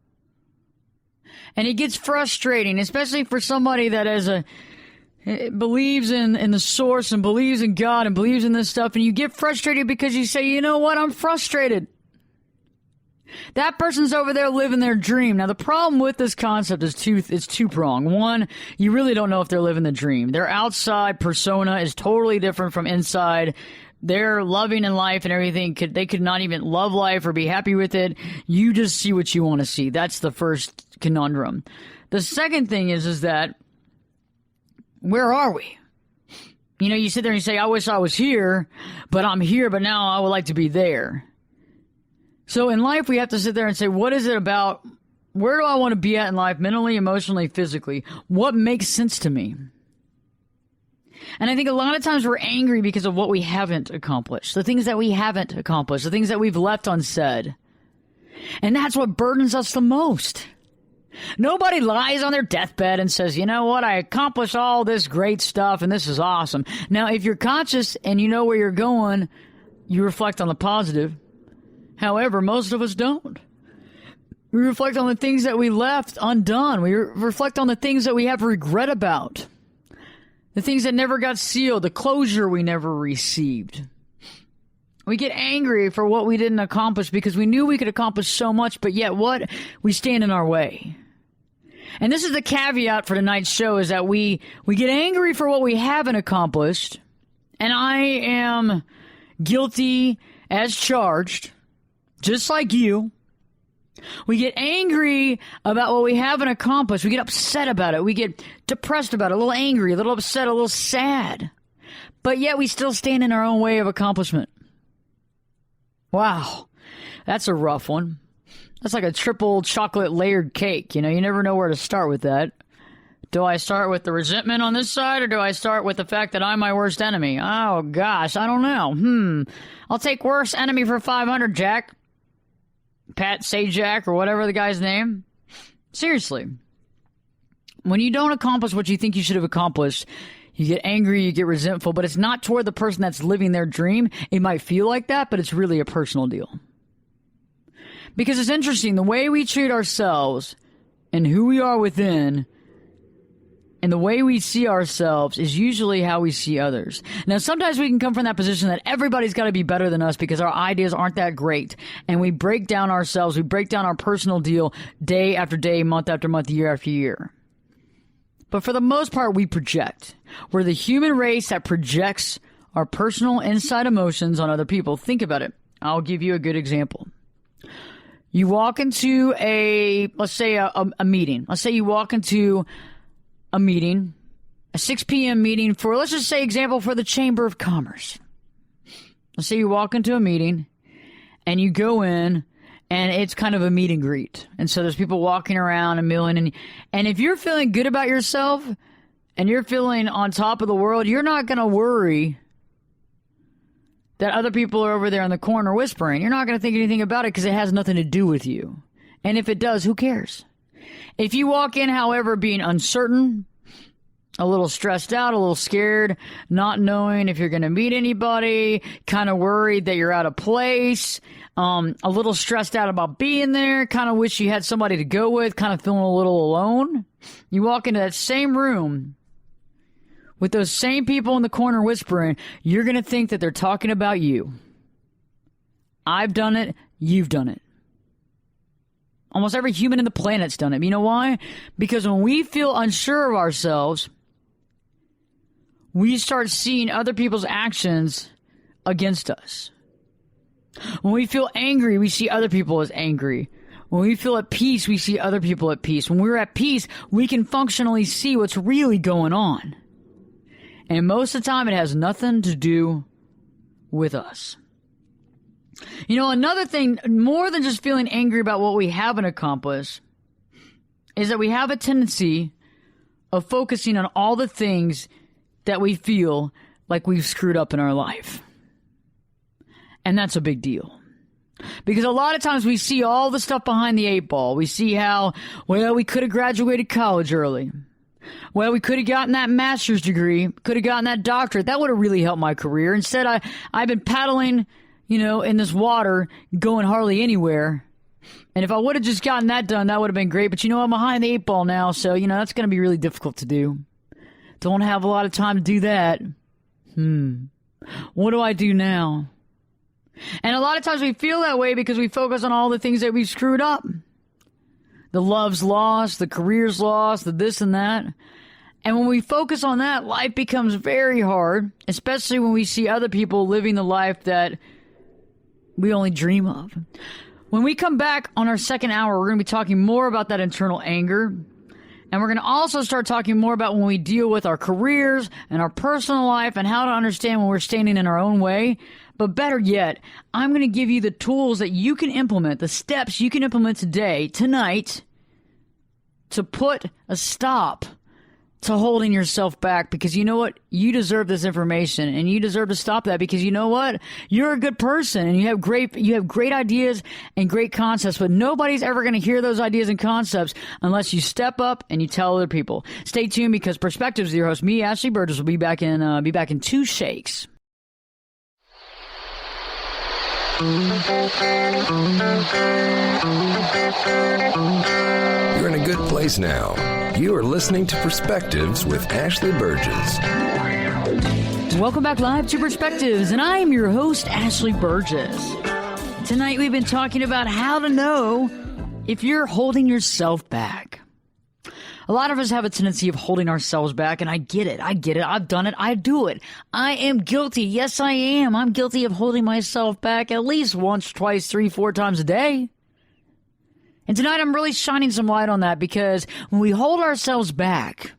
And it gets frustrating, especially for somebody that believes in the source and believes in God and believes in this stuff. And you get frustrated because you say, you know what? I'm frustrated. That person's over there living their dream. Now, the problem with this concept is two-pronged. One, you really don't know if they're living the dream. Their outside persona is totally different from inside. They're loving in life and everything. They could not even love life or be happy with it. You just see what you want to see. That's the first conundrum. The second thing is that where are we? You sit there and you say, I wish I was here, but I'm here, but now I would like to be there. So in life, we have to sit there and say, what is it about? Where do I want to be at in life, mentally, emotionally, physically? What makes sense to me? And I think a lot of times we're angry because of what we haven't accomplished, the things that we haven't accomplished, the things that we've left unsaid. And that's what burdens us the most. Nobody lies on their deathbed and says, you know what, I accomplished all this great stuff and this is awesome. Now, if you're conscious and you know where you're going, you reflect on the positive. However, most of us don't. We reflect on the things that we left undone. We reflect on the things that we have regret about. The things that never got sealed, the closure we never received. We get angry for what we didn't accomplish because we knew we could accomplish so much, but yet what? We stand in our way. And this is the caveat for tonight's show, is that we get angry for what we haven't accomplished, and I am guilty as charged, just like you. We get angry about what we haven't accomplished. We get upset about it. We get depressed about it, a little angry, a little upset, a little sad. But yet we still stand in our own way of accomplishment. Wow, that's a rough one. That's like a triple chocolate layered cake. You never know where to start with that. Do I start with the resentment on this side, or do I start with the fact that I'm my worst enemy? Oh, gosh, I don't know. I'll take worst enemy for 500, Jack. Pat Sajak, or whatever the guy's name. Seriously. When you don't accomplish what you think you should have accomplished, you get angry, you get resentful, but it's not toward the person that's living their dream. It might feel like that, but it's really a personal deal. Because it's interesting, the way we treat ourselves and who we are within and the way we see ourselves is usually how we see others. Now, sometimes we can come from that position that everybody's got to be better than us because our ideas aren't that great. And we break down ourselves, we break down our personal deal day after day, month after month, year after year. But for the most part, we project. We're the human race that projects our personal inside emotions on other people. Think about it. I'll give you a good example. You walk into let's say a meeting. Let's say you walk into a meeting, a 6 p.m. meeting for, let's just say, example, for the Chamber of Commerce. Let's say you walk into a meeting and you go in and it's kind of a meet and greet. And so there's people walking around and milling. And if you're feeling good about yourself and you're feeling on top of the world, you're not going to worry that other people are over there in the corner whispering. You're not going to think anything about it because it has nothing to do with you. And if it does, who cares? If you walk in, however, being uncertain, a little stressed out, a little scared, not knowing if you're going to meet anybody, kind of worried that you're out of place, a little stressed out about being there, kind of wish you had somebody to go with, kind of feeling a little alone, you walk into that same room with those same people in the corner whispering, you're going to think that they're talking about you. I've done it. You've done it. Almost every human in the planet's done it. You know why? Because when we feel unsure of ourselves, we start seeing other people's actions against us. When we feel angry, we see other people as angry. When we feel at peace, we see other people at peace. When we're at peace, we can functionally see what's really going on. And most of the time, it has nothing to do with us. You know, another thing, more than just feeling angry about what we haven't accomplished, is that we have a tendency of focusing on all the things that we feel like we've screwed up in our life. And that's a big deal. Because a lot of times we see all the stuff behind the 8 ball. We see how, well, we could have graduated college early. Well, we could have gotten that master's degree, could have gotten that doctorate. That would have really helped my career. Instead, I've been paddling, in this water, going hardly anywhere. And if I would have just gotten that done, that would have been great. But I'm behind the 8 ball now, so, that's going to be really difficult to do. Don't have a lot of time to do that. What do I do now? And a lot of times we feel that way because we focus on all the things that we've screwed up. The love's lost, the career's lost, the this and that. And when we focus on that, life becomes very hard, especially when we see other people living the life that we only dream of. When we come back on our second hour, we're going to be talking more about that internal anger. And we're going to also start talking more about when we deal with our careers and our personal life and how to understand when we're standing in our own way. But better yet, I'm going to give you the tools that you can implement, the steps you can implement today, tonight, to put a stop to holding yourself back. Because you know what? You deserve this information, and you deserve to stop that because you know what? You're a good person, and you have great ideas and great concepts, but nobody's ever going to hear those ideas and concepts unless you step up and you tell other people. Stay tuned because Perspectives with your host, me, Ashley Burgess, will be back in 2 shakes. You're in a good place now. You are listening to Perspectives with Ashley Burgess. Welcome back live to Perspectives, and I am your host, Ashley Burgess. Tonight we've been talking about how to know if you're holding yourself back. A lot of us have a tendency of holding ourselves back, and I get it. I've done it. I do it. I am guilty. Yes, I am. I'm guilty of holding myself back at least once, twice, 3, 4 times a day. And tonight I'm really shining some light on that because when we hold ourselves back,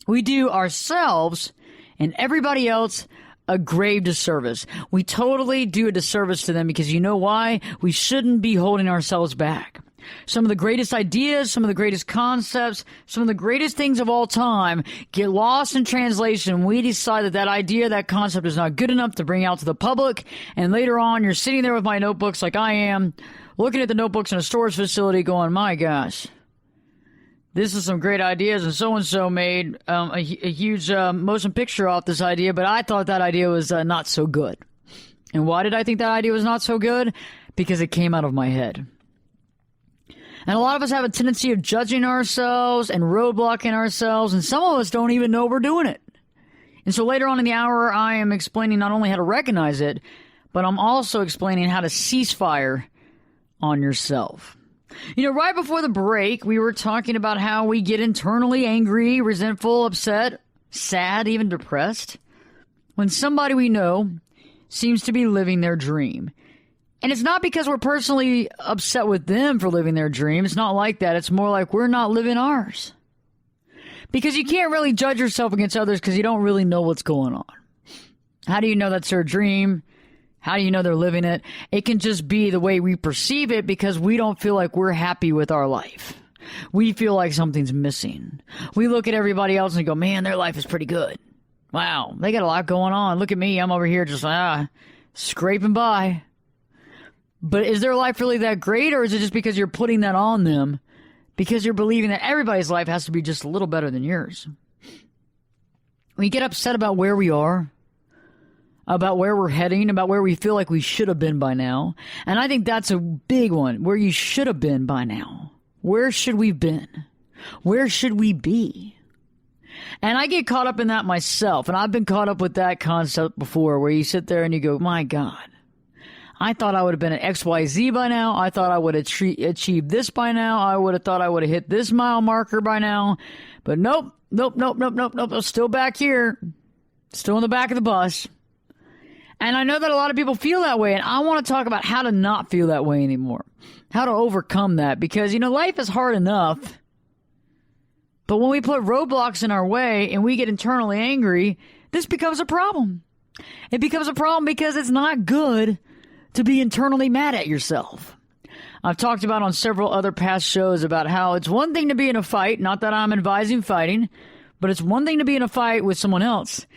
we do ourselves and everybody else a grave disservice. We totally do a disservice to them because you know why? We shouldn't be holding ourselves back. Some of the greatest ideas, some of the greatest concepts, some of the greatest things of all time get lost in translation. We decide that idea, that concept is not good enough to bring out to the public. And later on, you're sitting there with my notebooks like I am, looking at the notebooks in a storage facility going, my gosh, this is some great ideas. And so-and-so made a huge motion picture off this idea, but I thought that idea was not so good. And why did I think that idea was not so good? Because it came out of my head. And a lot of us have a tendency of judging ourselves and roadblocking ourselves, and some of us don't even know we're doing it. And so later on in the hour, I am explaining not only how to recognize it, but I'm also explaining how to cease fire on yourself. Right before the break, we were talking about how we get internally angry, resentful, upset, sad, even depressed when somebody we know seems to be living their dream. And it's not because we're personally upset with them for living their dream. It's not like that. It's more like we're not living ours. Because you can't really judge yourself against others because you don't really know what's going on. How do you know that's their dream? How do you know they're living it? It can just be the way we perceive it because we don't feel like we're happy with our life. We feel like something's missing. We look at everybody else and go, man, their life is pretty good. Wow, they got a lot going on. Look at me. I'm over here just scraping by. But is their life really that great, or is it just because you're putting that on them because you're believing that everybody's life has to be just a little better than yours? We get upset about where we are, about where we're heading, about where we feel like we should have been by now. And I think that's a big one, where you should have been by now. Where should we have been? Where should we be? And I get caught up in that myself. And I've been caught up with that concept before, where you sit there and you go, my God, I thought I would have been at XYZ by now. I thought I would have achieved this by now. I would have thought I would have hit this mile marker by now. But nope. I'm still back here. Still in the back of the bus. And I know that a lot of people feel that way. And I want to talk about how to not feel that way anymore. How to overcome that. Because, life is hard enough. But when we put roadblocks in our way and we get internally angry, this becomes a problem. It becomes a problem because it's not good to be internally mad at yourself. I've talked about on several other past shows about how it's one thing to be in a fight, not that I'm advising fighting, but it's one thing to be in a fight with someone else.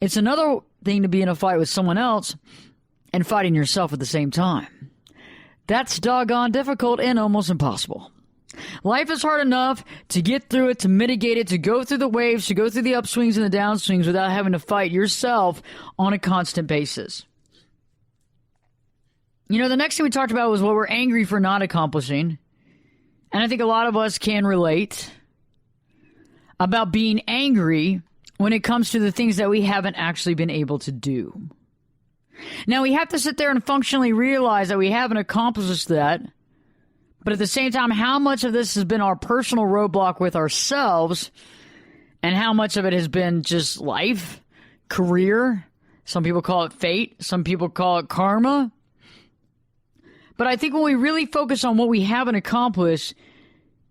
It's another thing to be in a fight with someone else and fighting yourself at the same time. That's doggone difficult and almost impossible. Life is hard enough to get through it, to mitigate it, to go through the waves, to go through the upswings and the downswings without having to fight yourself on a constant basis. The next thing we talked about was what we're angry for not accomplishing. And I think a lot of us can relate about being angry when it comes to the things that we haven't actually been able to do. Now, we have to sit there and functionally realize that we haven't accomplished that. But at the same time, how much of this has been our personal roadblock with ourselves, and how much of it has been just life, career? Some people call it fate. Some people call it karma. But I think when we really focus on what we haven't accomplished,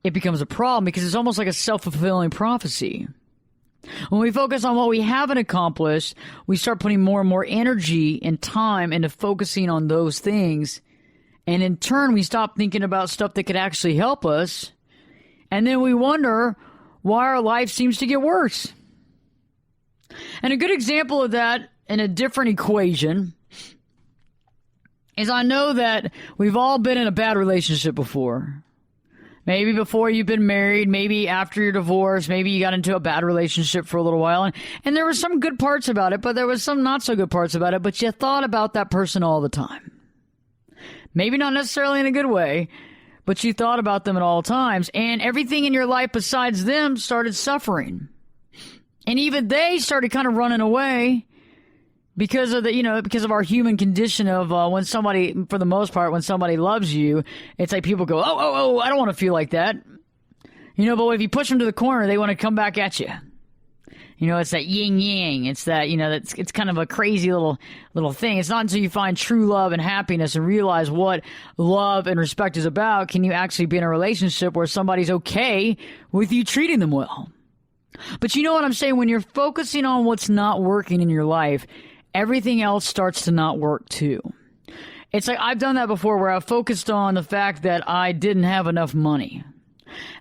it becomes a problem because it's almost like a self-fulfilling prophecy. When we focus on what we haven't accomplished, we start putting more and more energy and time into focusing on those things. And in turn, we stop thinking about stuff that could actually help us. And then we wonder why our life seems to get worse. And a good example of that in a different equation is I know that we've all been in a bad relationship before. Maybe before you've been married, maybe after your divorce, maybe you got into a bad relationship for a little while. And there were some good parts about it, but there was some not so good parts about it, but you thought about that person all the time. Maybe not necessarily in a good way, but you thought about them at all times. And everything in your life besides them started suffering. And even they started kind of running away. Because of because of our human condition of when somebody, for the most part, when somebody loves you, it's like people go, oh, I don't want to feel like that. But if you push them to the corner, they want to come back at you. It's that yin yang. It's that, it's kind of a crazy little thing. It's not until you find true love and happiness and realize what love and respect is about can you actually be in a relationship where somebody's okay with you treating them well. But you know what I'm saying? When you're focusing on what's not working in your life, everything else starts to not work too. It's like I've done that before where I've focused on the fact that I didn't have enough money.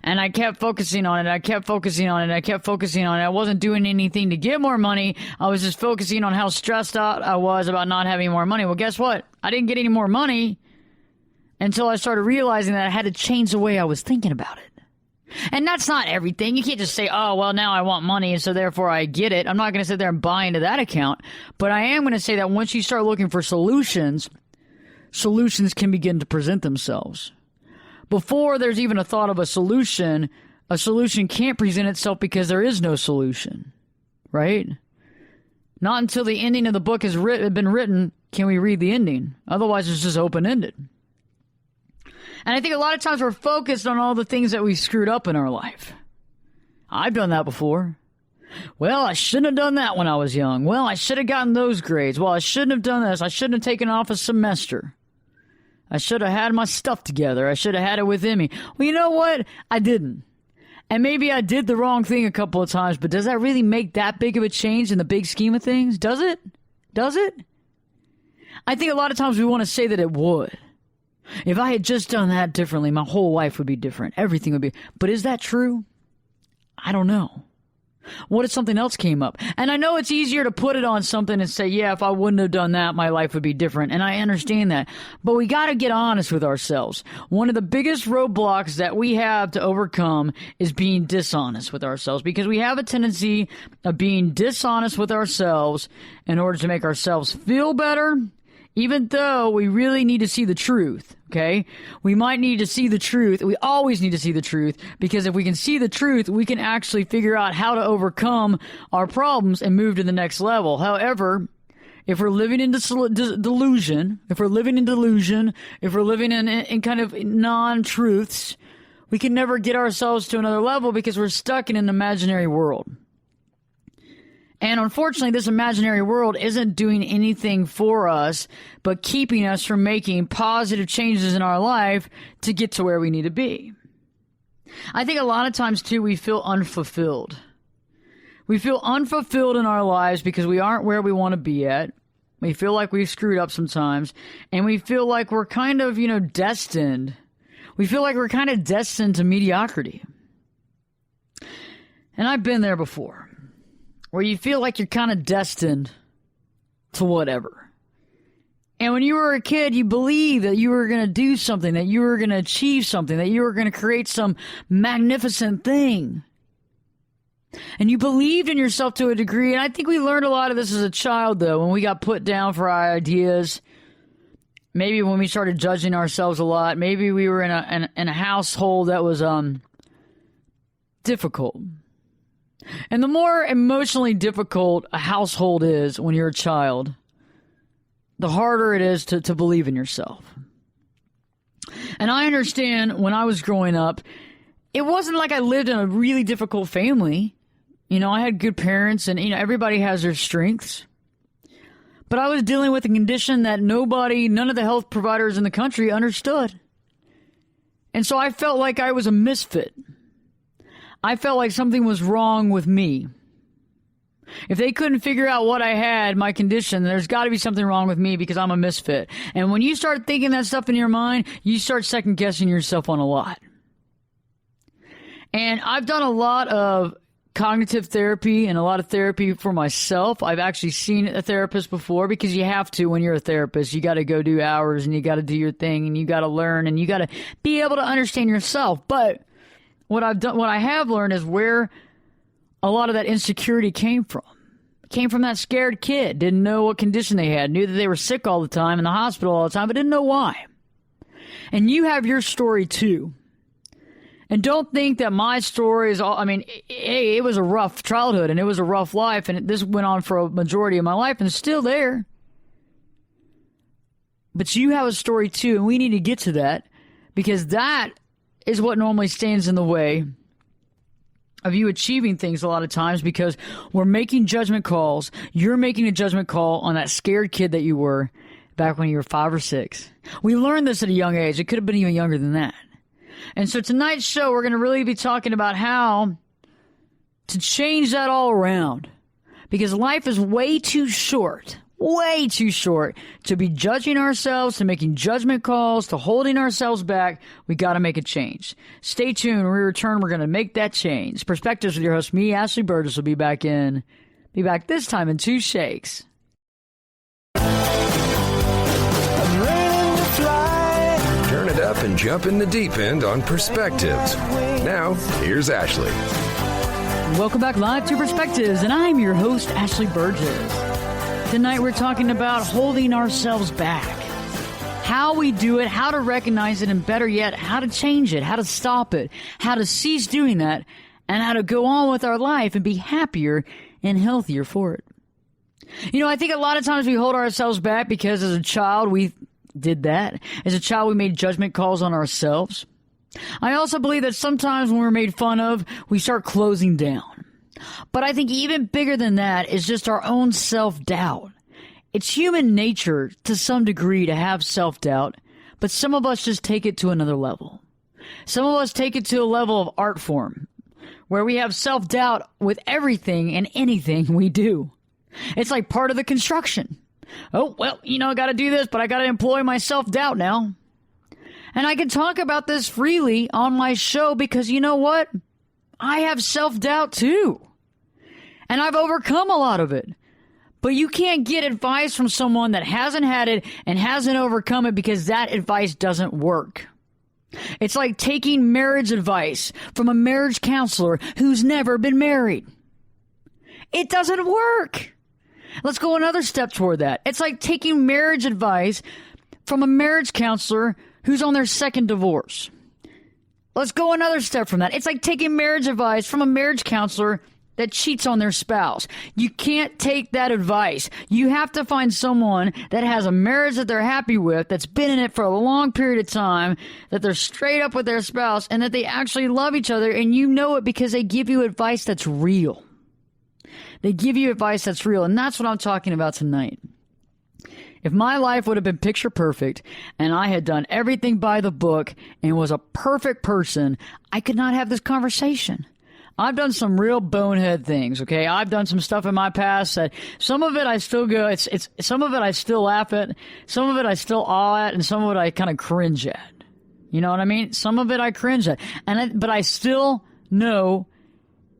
And I kept focusing on it. I kept focusing on it. I kept focusing on it. I wasn't doing anything to get more money. I was just focusing on how stressed out I was about not having more money. Well, guess what? I didn't get any more money until I started realizing that I had to change the way I was thinking about it. And that's not everything. You can't just say, oh, well, now I want money, and so therefore I get it. I'm not going to sit there and buy into that account. But I am going to say that once you start looking for solutions, solutions can begin to present themselves. Before there's even a thought of a solution can't present itself because there is no solution, right? Not until the ending of the book has been written can we read the ending. Otherwise, it's just open-ended. And I think a lot of times we're focused on all the things that we screwed up in our life. I've done that before. Well, I shouldn't have done that when I was young. Well, I should have gotten those grades. Well, I shouldn't have done this. I shouldn't have taken off a semester. I should have had my stuff together. I should have had it within me. Well, you know what? I didn't. And maybe I did the wrong thing a couple of times, but does that really make that big of a change in the big scheme of things? Does it? Does it? I think a lot of times we want to say that it would. If I had just done that differently, my whole life would be different. Everything would be. But is that true? I don't know. What if something else came up? And I know it's easier to put it on something and say, yeah, if I wouldn't have done that, my life would be different. And I understand that. But we got to get honest with ourselves. One of the biggest roadblocks that we have to overcome is being dishonest with ourselves, because we have a tendency of being dishonest with ourselves in order to make ourselves feel better, even though we really need to see the truth. Okay, we might need to see the truth. We always need to see the truth, because if we can see the truth, we can actually figure out how to overcome our problems and move to the next level. However, if we're living in delusion, if we're living in kind of non-truths, we can never get ourselves to another level because we're stuck in an imaginary world. And unfortunately, this imaginary world isn't doing anything for us but keeping us from making positive changes in our life to get to where we need to be. I think a lot of times, too, we feel unfulfilled. We feel unfulfilled in our lives because we aren't where we want to be at. We feel like we've screwed up sometimes. And we feel like we're kind of, destined. We feel like we're kind of destined to mediocrity. And I've been there before, where you feel like you're kind of destined to whatever. And when you were a kid, you believed that you were going to do something, that you were going to achieve something, that you were going to create some magnificent thing. And you believed in yourself to a degree. And I think we learned a lot of this as a child, though, when we got put down for our ideas. Maybe when we started judging ourselves a lot. Maybe we were in a household that was difficult. And the more emotionally difficult a household is when you're a child, the harder it is to believe in yourself. And I understand when I was growing up, it wasn't like I lived in a really difficult family. I had good parents, and, everybody has their strengths. But I was dealing with a condition that none of the health providers in the country understood. And so I felt like I was a misfit. I felt like something was wrong with me. If they couldn't figure out what I had, my condition, there's got to be something wrong with me because I'm a misfit. And when you start thinking that stuff in your mind, you start second-guessing yourself on a lot. And I've done a lot of cognitive therapy and a lot of therapy for myself. I've actually seen a therapist before, because you have to when you're a therapist. You got to go do hours, and you got to do your thing, and you got to learn, and you got to be able to understand yourself. But what I have learned is where a lot of that insecurity came from. It came from that scared kid, didn't know what condition they had, knew that they were sick all the time, in the hospital all the time, but didn't know why. And you have your story too. And don't think that my story is all, it was a rough childhood and it was a rough life, and this went on for a majority of my life and it's still there. But you have a story too, and we need to get to that, because that is what normally stands in the way of you achieving things a lot of times, because we're making judgment calls. You're making a judgment call on that scared kid that you were back when you were 5 or 6. We learned this at a young age. It could have been even younger than that. And so tonight's show, we're going to really be talking about how to change that all around, because life is way too short to be judging ourselves, to making judgment calls, to holding ourselves back. We got to make a change. Stay tuned. When we return, we're going to make that change. Perspectives with your host, me, Ashley Burgess, will be back this time in 2 shakes. Turn it up and jump in the deep end on Perspectives. Now, here's Ashley. Welcome back live to Perspectives, and I'm your host, Ashley Burgess. Tonight we're talking about holding ourselves back. How we do it, how to recognize it, and better yet, how to change it, how to stop it, how to cease doing that, and how to go on with our life and be happier and healthier for it. I think a lot of times we hold ourselves back because as a child we did that. As a child we made judgment calls on ourselves. I also believe that sometimes when we're made fun of, we start closing down. But I think even bigger than that is just our own self-doubt. It's human nature to some degree to have self-doubt, but some of us just take it to another level. Some of us take it to a level of art form, where we have self-doubt with everything and anything we do. It's like part of the construction. Oh, well, I got to do this, but I got to employ my self-doubt now. And I can talk about this freely on my show because you know what? I have self-doubt too. And I've overcome a lot of it. But you can't get advice from someone that hasn't had it and hasn't overcome it, because that advice doesn't work. It's like taking marriage advice from a marriage counselor who's never been married. It doesn't work. Let's go another step toward that. It's like taking marriage advice from a marriage counselor who's on their second divorce. Let's go another step from that. It's like taking marriage advice from a marriage counselor that cheats on their spouse. You can't take that advice. You have to find someone that has a marriage that they're happy with, that's been in it for a long period of time, that they're straight up with their spouse, and that they actually love each other, and you know it because they give you advice that's real. They give you advice that's real, and that's what I'm talking about tonight. If my life would have been picture perfect and I had done everything by the book and was a perfect person, I could not have this conversation. I've done some real bonehead things, okay? I've done some stuff in my past that some of it I still go, some of it I still laugh at, some of it I still awe at, and some of it I kind of cringe at. You know what I mean? Some of it I cringe at, but I still know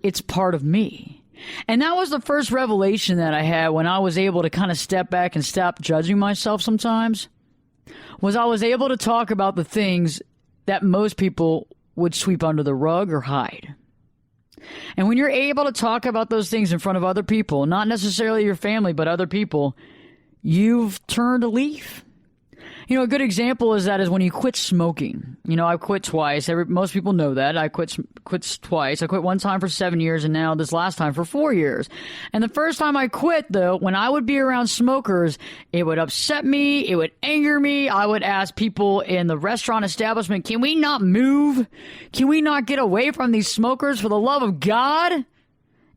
it's part of me. And that was the first revelation that I had when I was able to kind of step back and stop judging myself sometimes, was I was able to talk about the things that most people would sweep under the rug or hide. And when you're able to talk about those things in front of other people, not necessarily your family, but other people, you've turned a leaf. You know, a good example is when you quit smoking. You know, I quit twice. Most people know that. I quit twice. I quit one time for 7 years, and now this last time for 4 years. And the first time I quit, though, when I would be around smokers, it would upset me. It would anger me. I would ask people in the restaurant establishment, can we not move? Can we not get away from these smokers for the love of God?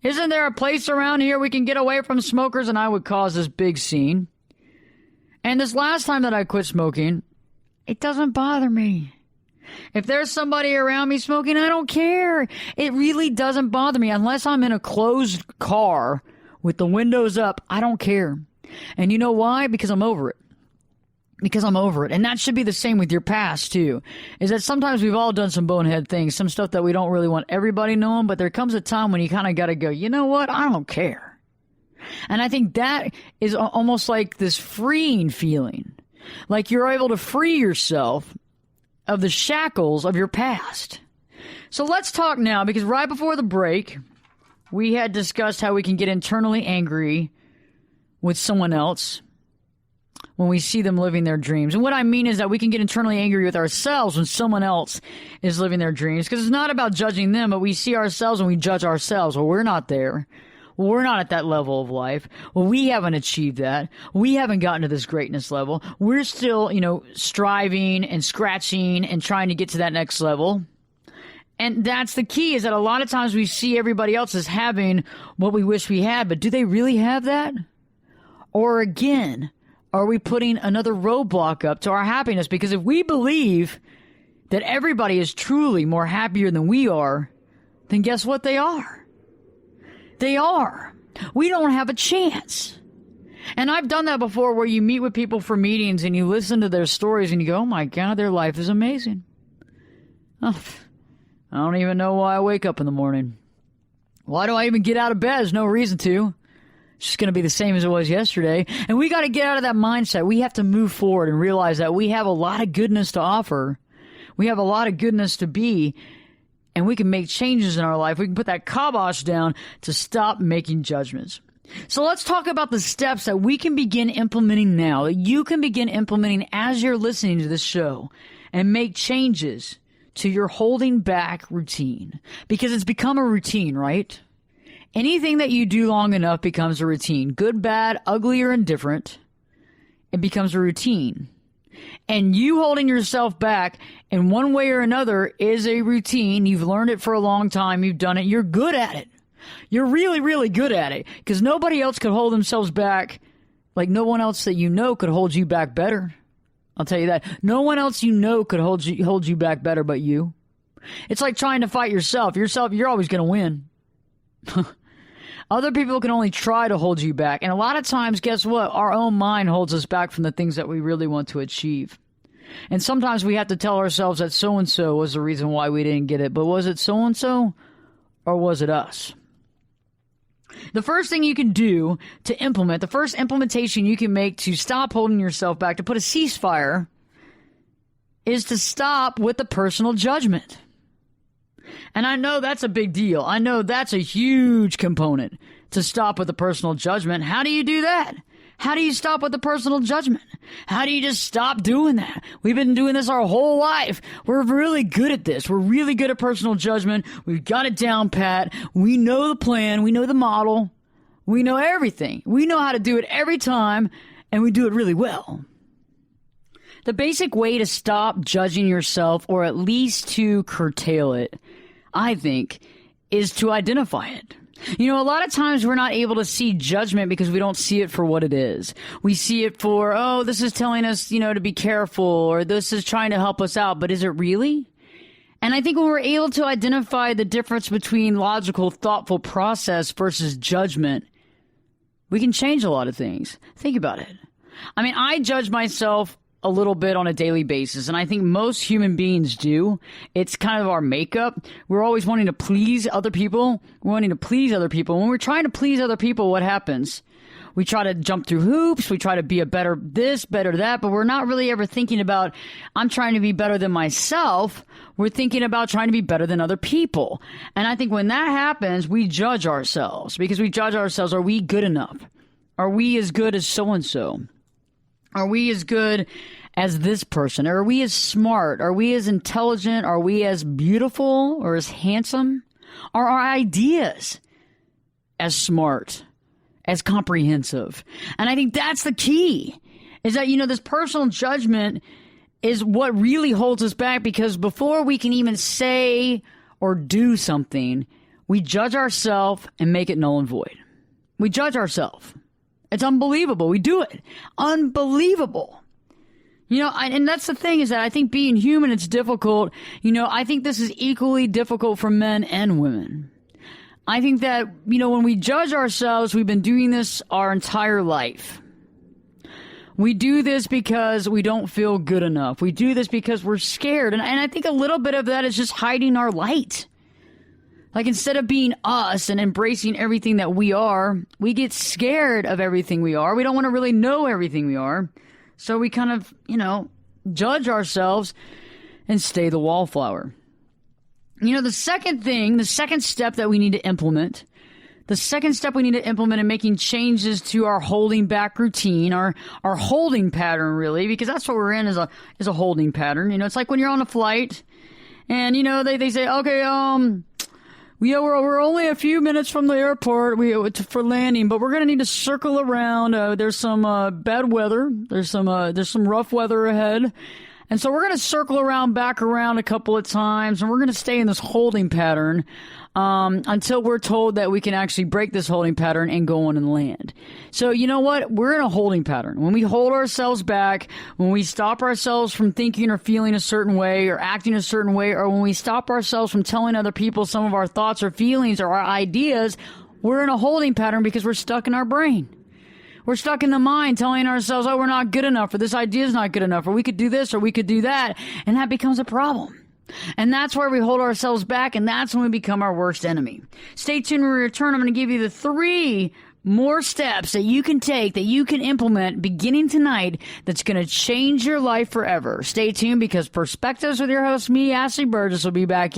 Isn't there a place around here we can get away from smokers? And I would cause this big scene. And this last time that I quit smoking, it doesn't bother me. If there's somebody around me smoking, I don't care. It really doesn't bother me. Unless I'm in a closed car with the windows up, I don't care. And you know why? Because I'm over it. And that should be the same with your past, too. Is that sometimes we've all done some bonehead things, some stuff that we don't really want everybody knowing, but there comes a time when you kind of got to go, you know what? I don't care. And I think that is almost like this freeing feeling. Like you're able to free yourself of the shackles of your past. So let's talk now, because right before the break, we had discussed how we can get internally angry with someone else when we see them living their dreams. And what I mean is that we can get internally angry with ourselves when someone else is living their dreams, because it's not about judging them, but we see ourselves and we judge ourselves. Well, we're not there. Well, we're not at that level of life. Well, we haven't achieved that. We haven't gotten to this greatness level. We're still, striving and scratching and trying to get to that next level. And that's the key, is that a lot of times we see everybody else as having what we wish we had, but do they really have that? Or again, are we putting another roadblock up to our happiness? Because if we believe that everybody is truly more happier than we are, then guess what they are? They are. We don't have a chance. And I've done that before, where you meet with people for meetings and you listen to their stories and you go, oh my God, their life is amazing. Oh, I don't even know why I wake up in the morning. Why do I even get out of bed? There's no reason to. It's just going to be the same as it was yesterday. And we got to get out of that mindset. We have to move forward and realize that we have a lot of goodness to offer. We have a lot of goodness to be. And we can make changes in our life. We can put that kibosh down to stop making judgments. So let's talk about the steps that we can begin implementing now, that you can begin implementing as you're listening to this show, and make changes to your holding back routine. Because it's become a routine, right? Anything that you do long enough becomes a routine. Good, bad, ugly, or indifferent, it becomes a routine. And you holding yourself back in one way or another is a routine. You've learned it for a long time. You've done it. You're good at it. You're really, really good at it, because nobody else could hold themselves back. Like no one else that you know could hold you back better. I'll tell you that. No one else you know could hold you back better but you. It's like trying to fight yourself. You're always going to win. Other people can only try to hold you back. And a lot of times, guess what? Our own mind holds us back from the things that we really want to achieve. And sometimes we have to tell ourselves that so-and-so was the reason why we didn't get it. But was it so-and-so, or was it us? The first thing you can do to implement, the first implementation you can make to stop holding yourself back, to put a ceasefire, is to stop with the personal judgment. And I know that's a big deal. I know that's a huge component, to stop with the personal judgment. How do you do that? How do you stop with the personal judgment? How do you just stop doing that? We've been doing this our whole life. We're really good at this. We're really good at personal judgment. We've got it down pat. We know the plan. We know the model. We know everything. We know how to do it every time, and we do it really well. The basic way to stop judging yourself, or at least to curtail it, I think, is to identify it. You know, a lot of times we're not able to see judgment because we don't see it for what it is. We see it for, oh, this is telling us, to be careful, or this is trying to help us out. But is it really? And I think when we're able to identify the difference between logical, thoughtful process versus judgment, we can change a lot of things. Think about it. I mean, I judge myself a little bit on a daily basis, and I think most human beings do. It's kind of our makeup. We're always wanting to please other people. We're wanting to please other people. When we're trying to please other people, what happens? We try to jump through hoops. We try to be a better this, better that, but we're not really ever thinking about, I'm trying to be better than myself. We're thinking about trying to be better than other people. And I think when that happens, we judge ourselves, because we judge ourselves. Are we good enough? Are we as good as so-and-so? Are we as good as this person? Are we as smart? Are we as intelligent? Are we as beautiful or as handsome? Are our ideas as smart, as comprehensive? And I think that's the key, is that, this personal judgment is what really holds us back, because before we can even say or do something, we judge ourselves and make it null and void. We judge ourselves. It's unbelievable. We do it. Unbelievable. And that's the thing, is that I think being human, it's difficult. I think this is equally difficult for men and women. I think that, when we judge ourselves, we've been doing this our entire life. We do this because we don't feel good enough. We do this because we're scared. And I think a little bit of that is just hiding our light. Like, instead of being us and embracing everything that we are, we get scared of everything we are. We don't want to really know everything we are. So we kind of, judge ourselves and stay the wallflower. The second step that we need to implement, in making changes to our holding back routine, our holding pattern, really, because that's what we're in, is a holding pattern. It's like when you're on a flight and, they say, okay, we're only a few minutes from the airport for landing, but we're going to need to circle around. There's some bad weather. There's some rough weather ahead. And so we're going to circle back around a couple of times, and we're going to stay in this holding pattern until we're told that we can actually break this holding pattern and go on and land. So you know what? We're in a holding pattern. When we hold ourselves back, when we stop ourselves from thinking or feeling a certain way or acting a certain way, or when we stop ourselves from telling other people some of our thoughts or feelings or our ideas, we're in a holding pattern because we're stuck in our brain. We're stuck in the mind telling ourselves, oh, we're not good enough, or this idea is not good enough, or we could do this, or we could do that. And that becomes a problem. And that's where we hold ourselves back, and that's when we become our worst enemy. Stay tuned when we return. I'm going to give you the 3 more steps that you can take, that you can implement beginning tonight, that's going to change your life forever. Stay tuned, because Perspectives with your host, me, Ashley Burgess, will be back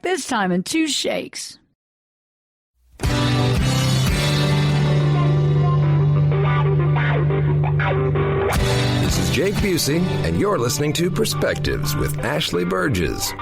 this time in 2 shakes. This is Jake Busey, and you're listening to Perspectives with Ashley Burgess.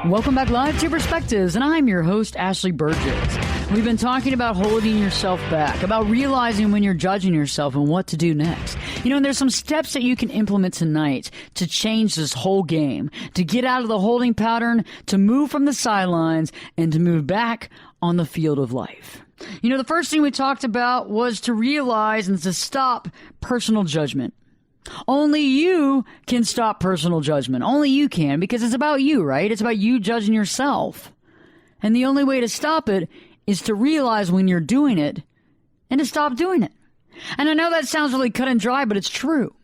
Welcome back live to Perspectives, and I'm your host, Ashley Burgess. We've been talking about holding yourself back, about realizing when you're judging yourself and what to do next. And there's some steps that you can implement tonight to change this whole game, to get out of the holding pattern, to move from the sidelines, and to move back on the field of life. The first thing we talked about was to realize and to stop personal judgment. Only you can stop personal judgment. Only you can, because it's about you, right? It's about you judging yourself. And the only way to stop it is to realize when you're doing it and to stop doing it. And I know that sounds really cut and dry, but it's true.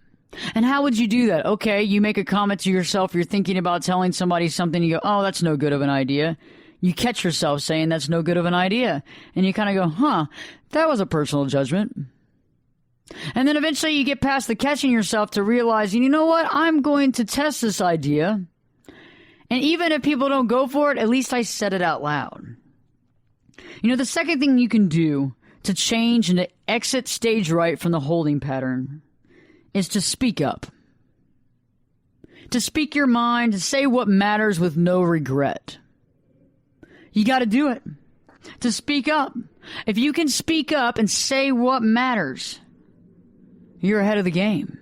And how would you do that? Okay, you make a comment to yourself. You're thinking about telling somebody something. You go, oh, that's no good of an idea. you catch yourself saying that's no good of an idea. And you kind of go, that was a personal judgment. And then eventually you get past the catching yourself to realize, you know what? I'm going to test this idea. And even if people don't go for it, at least I said it out loud. You know, the second thing you can do to change and to exit stage right from the holding pattern is to speak up. To speak your mind, to say what matters with no regret. You got to do it. To speak up. If you can speak up and say what matters, you're ahead of the game.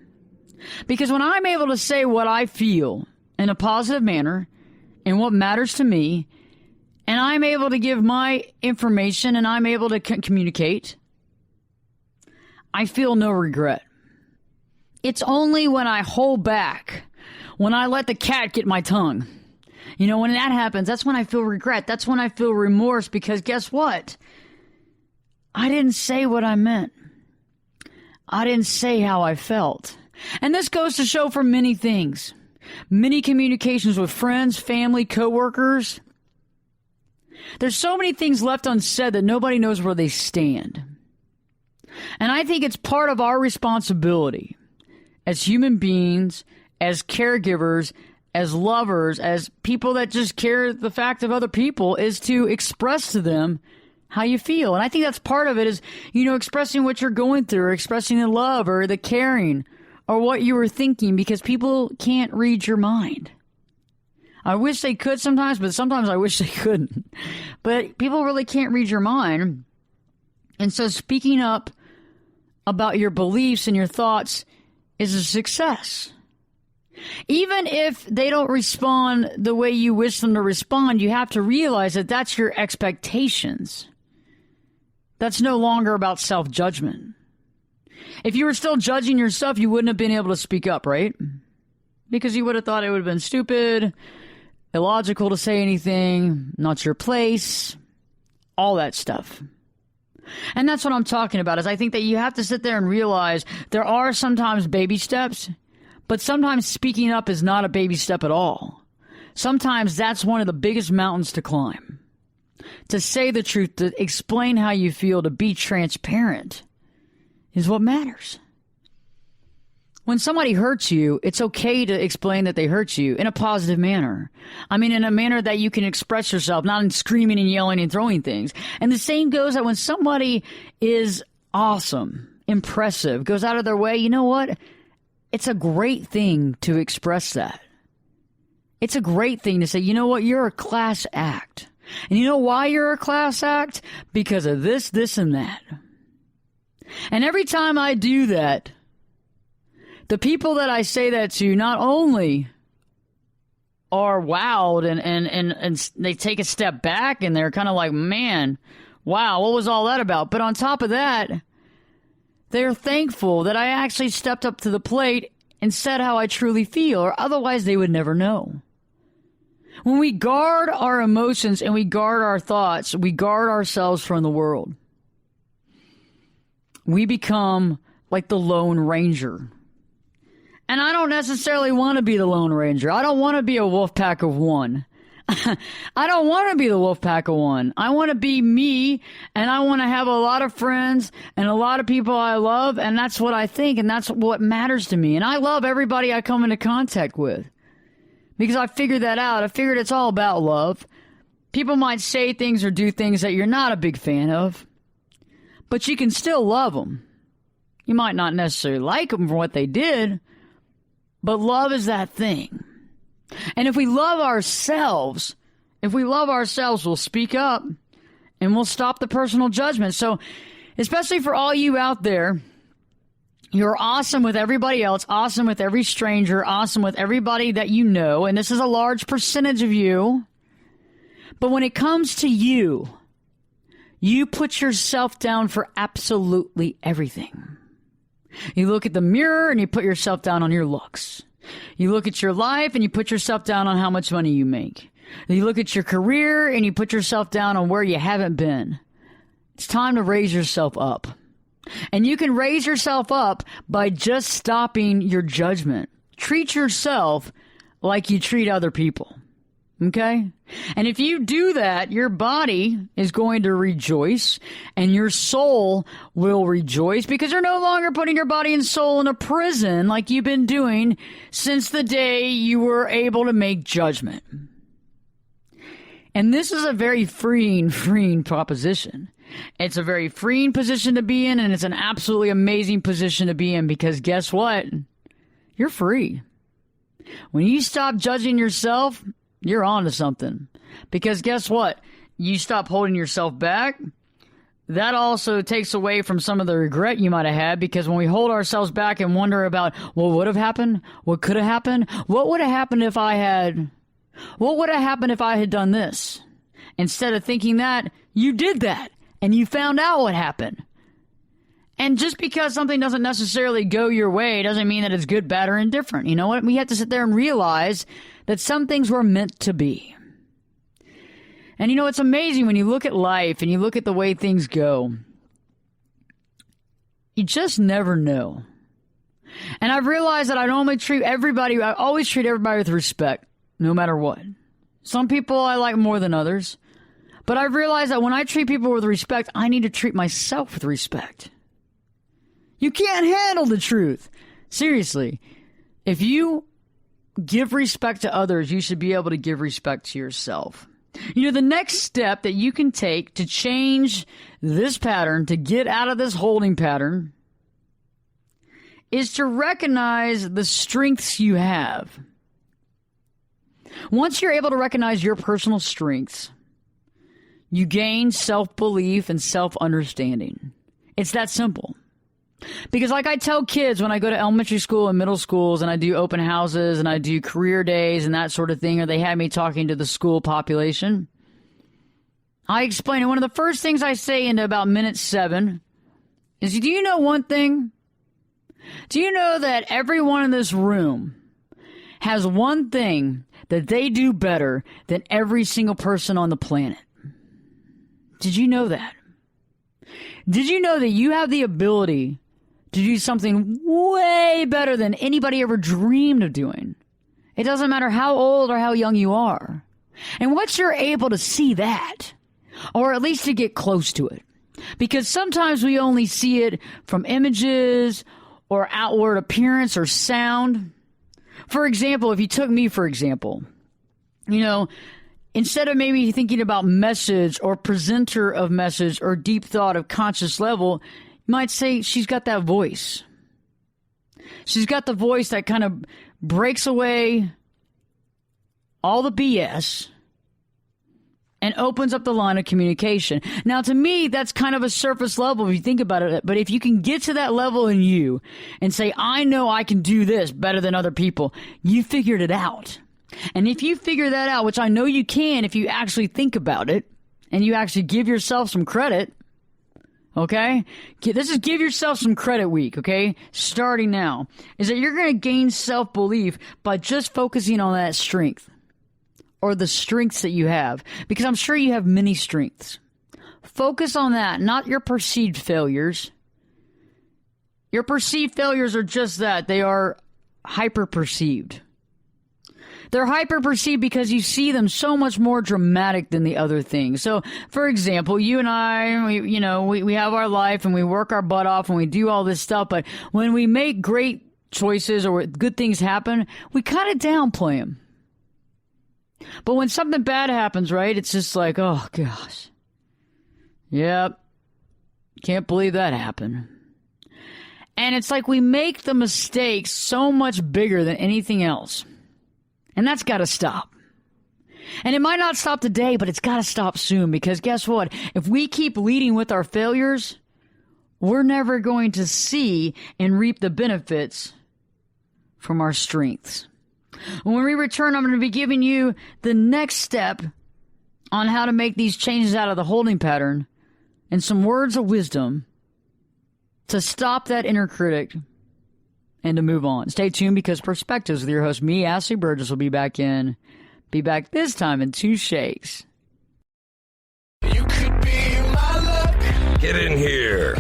Because when I'm able to say what I feel in a positive manner and what matters to me, and I'm able to give my information and I'm able to communicate, I feel no regret. It's only when I hold back, when I let the cat get my tongue. You know, when that happens, that's when I feel regret. That's when I feel remorse, because guess what? I didn't say what I meant. I didn't say how I felt. And this goes to show for many things. Many communications with friends, family, coworkers. There's so many things left unsaid that nobody knows where they stand. And I think it's part of our responsibility as human beings, as caregivers, as lovers, as people that just care the fact of other people, is to express to them how you feel. And I think that's part of it is, you know, expressing what you're going through, or expressing the love or the caring or what you were thinking, because people can't read your mind. I wish they could sometimes, but sometimes I wish they couldn't. But people really can't read your mind. And so speaking up about your beliefs and your thoughts is a success. Even if they don't respond the way you wish them to respond, you have to realize that that's your expectations. That's no longer about self-judgment. If you were still judging yourself, you wouldn't have been able to speak up, right? Because you would have thought it would have been stupid, illogical to say anything, not your place, all that stuff. And that's what I'm talking about, is I think that you have to sit there and realize there are sometimes baby steps, but sometimes speaking up is not a baby step at all. Sometimes that's one of the biggest mountains to climb. To say the truth, to explain how you feel, to be transparent is what matters. When somebody hurts you, it's okay to explain that they hurt you in a positive manner. I mean, in a manner that you can express yourself, not in screaming and yelling and throwing things. And the same goes that when somebody is awesome, impressive, goes out of their way, you know what? It's a great thing to express that. It's a great thing to say, you know what? You're a class act. And you know why you're a class act? Because of this, this, and that. And every time I do that, the people that I say that to not only are wowed and they take a step back and they're kind of like, man, wow, what was all that about? But on top of that, they're thankful that I actually stepped up to the plate and said how I truly feel, or otherwise they would never know. When we guard our emotions and we guard our thoughts, we guard ourselves from the world. We become like the Lone Ranger. And I don't necessarily want to be the Lone Ranger. I don't want to be a wolf pack of one. I don't want to be the wolf pack of one. I want to be me, and I want to have a lot of friends and a lot of people I love, and that's what I think, and that's what matters to me. And I love everybody I come into contact with because I figured that out. I figured it's all about love. People might say things or do things that you're not a big fan of, but you can still love them. You might not necessarily like them for what they did, but love is that thing. And if we love ourselves, we'll speak up and we'll stop the personal judgment. So, especially for all you out there, you're awesome with everybody else, awesome with every stranger, awesome with everybody that you know, and this is a large percentage of you. But when it comes to you, you put yourself down for absolutely everything. You look at the mirror and you put yourself down on your looks. You look at your life and you put yourself down on how much money you make. You look at your career and you put yourself down on where you haven't been. It's time to raise yourself up. And you can raise yourself up by just stopping your judgment. Treat yourself like you treat other people. Okay? And if you do that, your body is going to rejoice and your soul will rejoice because you're no longer putting your body and soul in a prison like you've been doing since the day you were able to make judgment. And this is a very freeing proposition. It's a very freeing position to be in, and it's an absolutely amazing position to be in because guess what? You're free. When you stop judging yourself, you're on to something. Because guess what? You stop holding yourself back. That also takes away from some of the regret you might have had, because when we hold ourselves back and wonder about what would have happened, what could have happened, what would have happened if I had done this? Instead of thinking that, you did that and you found out what happened. And just because something doesn't necessarily go your way doesn't mean that it's good, bad, or indifferent. You know what? We have to sit there and realize that some things were meant to be. And you know, it's amazing when you look at life and you look at the way things go. You just never know. And I've realized that I always treat everybody with respect, no matter what. Some people I like more than others. But I've realized that when I treat people with respect, I need to treat myself with respect. You can't handle the truth. Seriously. If you give respect to others, you should be able to give respect to yourself. You know, the next step that you can take to change this pattern, to get out of this holding pattern, is to recognize the strengths you have. Once you're able to recognize your personal strengths, you gain self-belief and self-understanding. It's that simple. Because like I tell kids when I go to elementary school and middle schools and I do open houses and I do career days and that sort of thing, or they have me talking to the school population, I explain, and one of the first things I say in about minute 7 is, do you know one thing? Do you know that everyone in this room has one thing that they do better than every single person on the planet? Did you know that? Did you know that you have the ability to do something way better than anybody ever dreamed of doing? It doesn't matter how old or how young you are. And once you're able to see that, or at least to get close to it, because sometimes we only see it from images or outward appearance or sound. For example, if you took me, for example, you know, instead of maybe thinking about message or presenter of message or deep thought of conscious level, you might say she's got that voice. She's got the voice that kind of breaks away all the BS and opens up the line of communication. Now, to me, that's kind of a surface level if you think about it. But if you can get to that level in you and say, I know I can do this better than other people, you figured it out. And if you figure that out, which I know you can if you actually think about it and you actually give yourself some credit, okay? This is give yourself some credit week, okay? Starting now, is that you're going to gain self-belief by just focusing on that strength or the strengths that you have, because I'm sure you have many strengths. Focus on that, not your perceived failures. Your perceived failures are just that. They are hyper-perceived. They're hyper-perceived because you see them so much more dramatic than the other things. So, for example, you and I, we have our life and we work our butt off and we do all this stuff. But when we make great choices or good things happen, we kind of downplay them. But when something bad happens, right, it's just like, oh, gosh. Yep. Can't believe that happened. And it's like we make the mistakes so much bigger than anything else. And that's got to stop. And it might not stop today, but it's got to stop soon, because guess what? If we keep leading with our failures, we're never going to see and reap the benefits from our strengths. When we return, I'm going to be giving you the next step on how to make these changes out of the holding pattern and some words of wisdom to stop that inner critic and to move on. Stay tuned, because Perspectives with your host, me, Ashley Burgess, will be back this time in 2 shakes. You could be my luck. Get in here.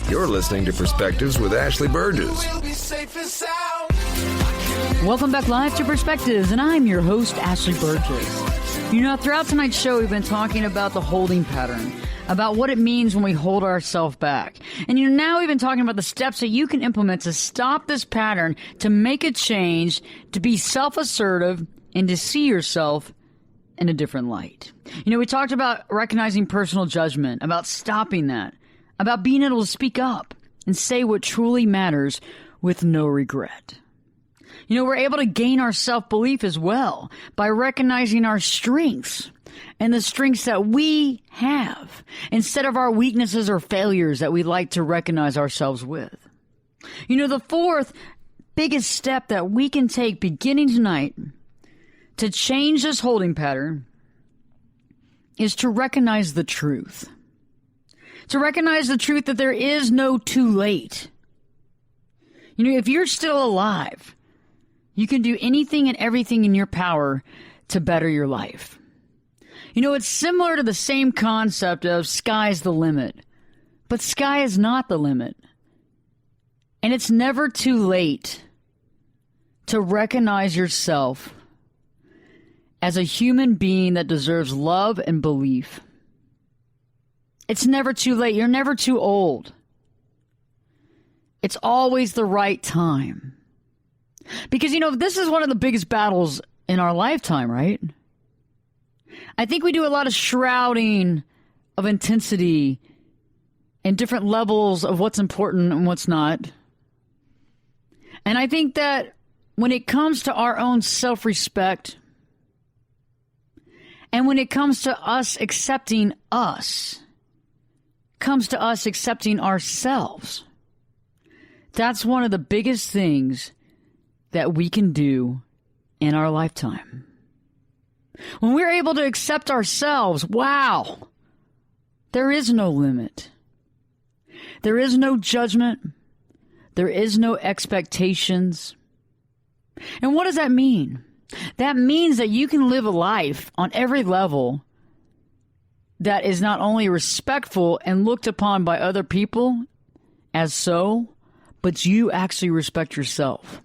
You're listening to Perspectives with Ashley Burgess. We'll be safe and sound. I can Welcome back live to Perspectives, and I'm your host, Ashley Burgess. You know, throughout tonight's show, we've been talking about the holding pattern, about what it means when we hold ourselves back. And you know, now we've been talking about the steps that you can implement to stop this pattern, to make a change, to be self-assertive, and to see yourself in a different light. You know, we talked about recognizing personal judgment, about stopping that, about being able to speak up and say what truly matters with no regret. You know, we're able to gain our self-belief as well by recognizing our strengths and the strengths that we have instead of our weaknesses or failures that we like to recognize ourselves with. You know, the fourth biggest step that we can take beginning tonight to change this holding pattern is to recognize the truth. To recognize the truth that there is no too late. You know, if you're still alive, you can do anything and everything in your power to better your life. You know, it's similar to the same concept of sky's the limit, but sky is not the limit. And it's never too late to recognize yourself as a human being that deserves love and belief. It's never too late. You're never too old. It's always the right time. Because, you know, this is one of the biggest battles in our lifetime, right? I think we do a lot of shrouding of intensity and different levels of what's important and what's not. And I think that when it comes to our own self-respect and when it comes to us accepting us, comes to us accepting ourselves, that's one of the biggest things that we can do in our lifetime. When we're able to accept ourselves, wow, there is no limit. There is no judgment. There is no expectations. And what does that mean? That means that you can live a life on every level that is not only respectful and looked upon by other people as so, but you actually respect yourself.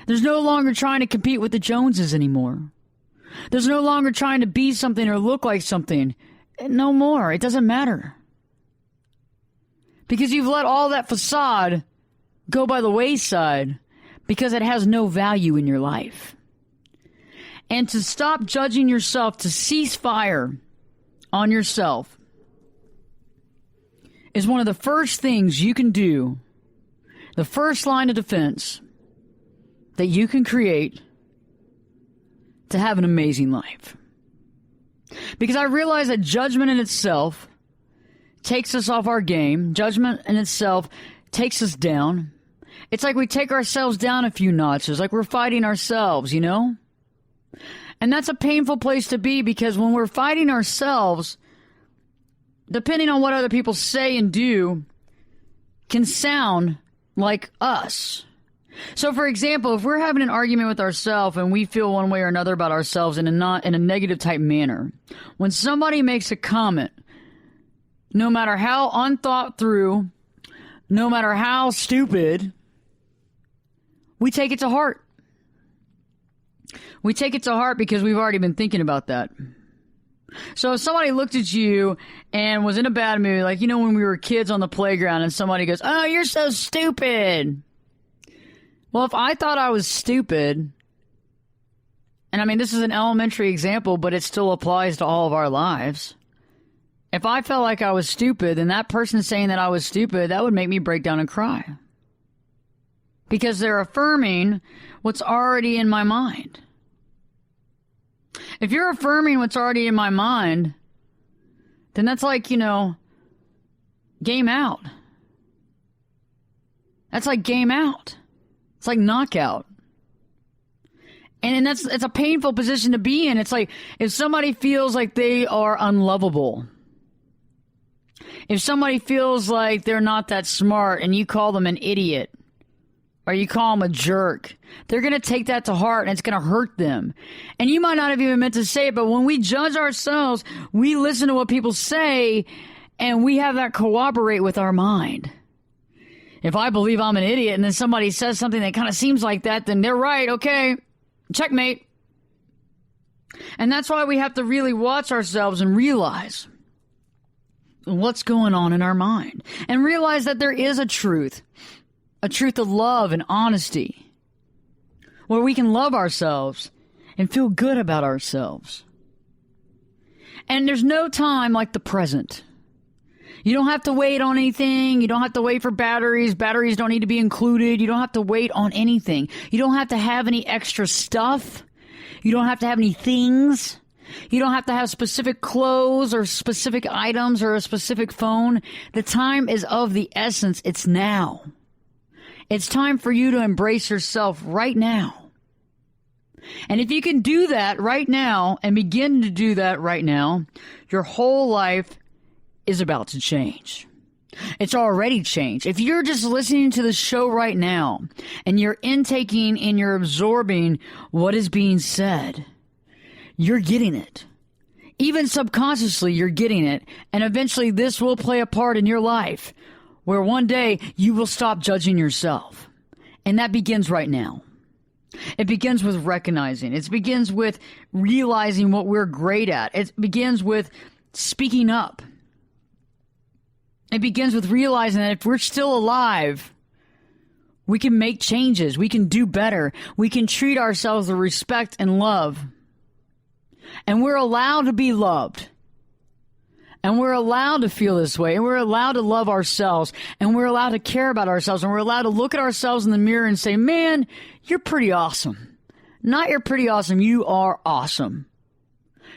There's no longer trying to compete with the Joneses anymore. There's no longer trying to be something or look like something. No more. It doesn't matter. Because you've let all that facade go by the wayside because it has no value in your life. And to stop judging yourself, to cease fire on yourself, is one of the first things you can do, the first line of defense that you can create to have an amazing life. Because I realize that judgment in itself takes us off our game. Judgment in itself takes us down. It's like we take ourselves down a few notches, like we're fighting ourselves, you know? And that's a painful place to be because when we're fighting ourselves, depending on what other people say and do, can sound like us. So, for example, if we're having an argument with ourselves and we feel one way or another about ourselves in a negative type manner, when somebody makes a comment, no matter how unthought through, no matter how stupid, we take it to heart. We take it to heart because we've already been thinking about that. So if somebody looked at you and was in a bad mood, like, you know, when we were kids on the playground and somebody goes, "Oh, you're so stupid." Well, if I thought I was stupid, and I mean, this is an elementary example, but it still applies to all of our lives. If I felt like I was stupid, then that person saying that I was stupid, that would make me break down and cry. Because they're affirming what's already in my mind. If you're affirming what's already in my mind, then that's like, you know, game out. That's like game out. It's like knockout. And it's a painful position to be in. It's like if somebody feels like they are unlovable, if somebody feels like they're not that smart and you call them an idiot or you call them a jerk, they're going to take that to heart and it's going to hurt them. And you might not have even meant to say it, but when we judge ourselves, we listen to what people say and we have that cooperate with our mind. If I believe I'm an idiot and then somebody says something that kind of seems like that, then they're right. Okay, checkmate. And that's why we have to really watch ourselves and realize what's going on in our mind. And realize that there is a truth of love and honesty, where we can love ourselves and feel good about ourselves. And there's no time like the present. You don't have to wait on anything. You don't have to wait for batteries. Batteries don't need to be included. You don't have to wait on anything. You don't have to have any extra stuff. You don't have to have any things. You don't have to have specific clothes or specific items or a specific phone. The time is of the essence. It's now. It's time for you to embrace yourself right now. And if you can do that right now and begin to do that right now, your whole life is about to change. It's already changed. If you're just listening to the show right now and you're intaking and you're absorbing what is being said, you're getting it. Even subconsciously, you're getting it. And eventually this will play a part in your life where one day you will stop judging yourself. And that begins right now. It begins with recognizing. It begins with realizing what we're great at. It begins with speaking up. It begins with realizing that if we're still alive, we can make changes. We can do better. We can treat ourselves with respect and love. And we're allowed to be loved. And we're allowed to feel this way. And we're allowed to love ourselves. And we're allowed to care about ourselves. And we're allowed to look at ourselves in the mirror and say, man, you're pretty awesome. Not you're pretty awesome. You are awesome.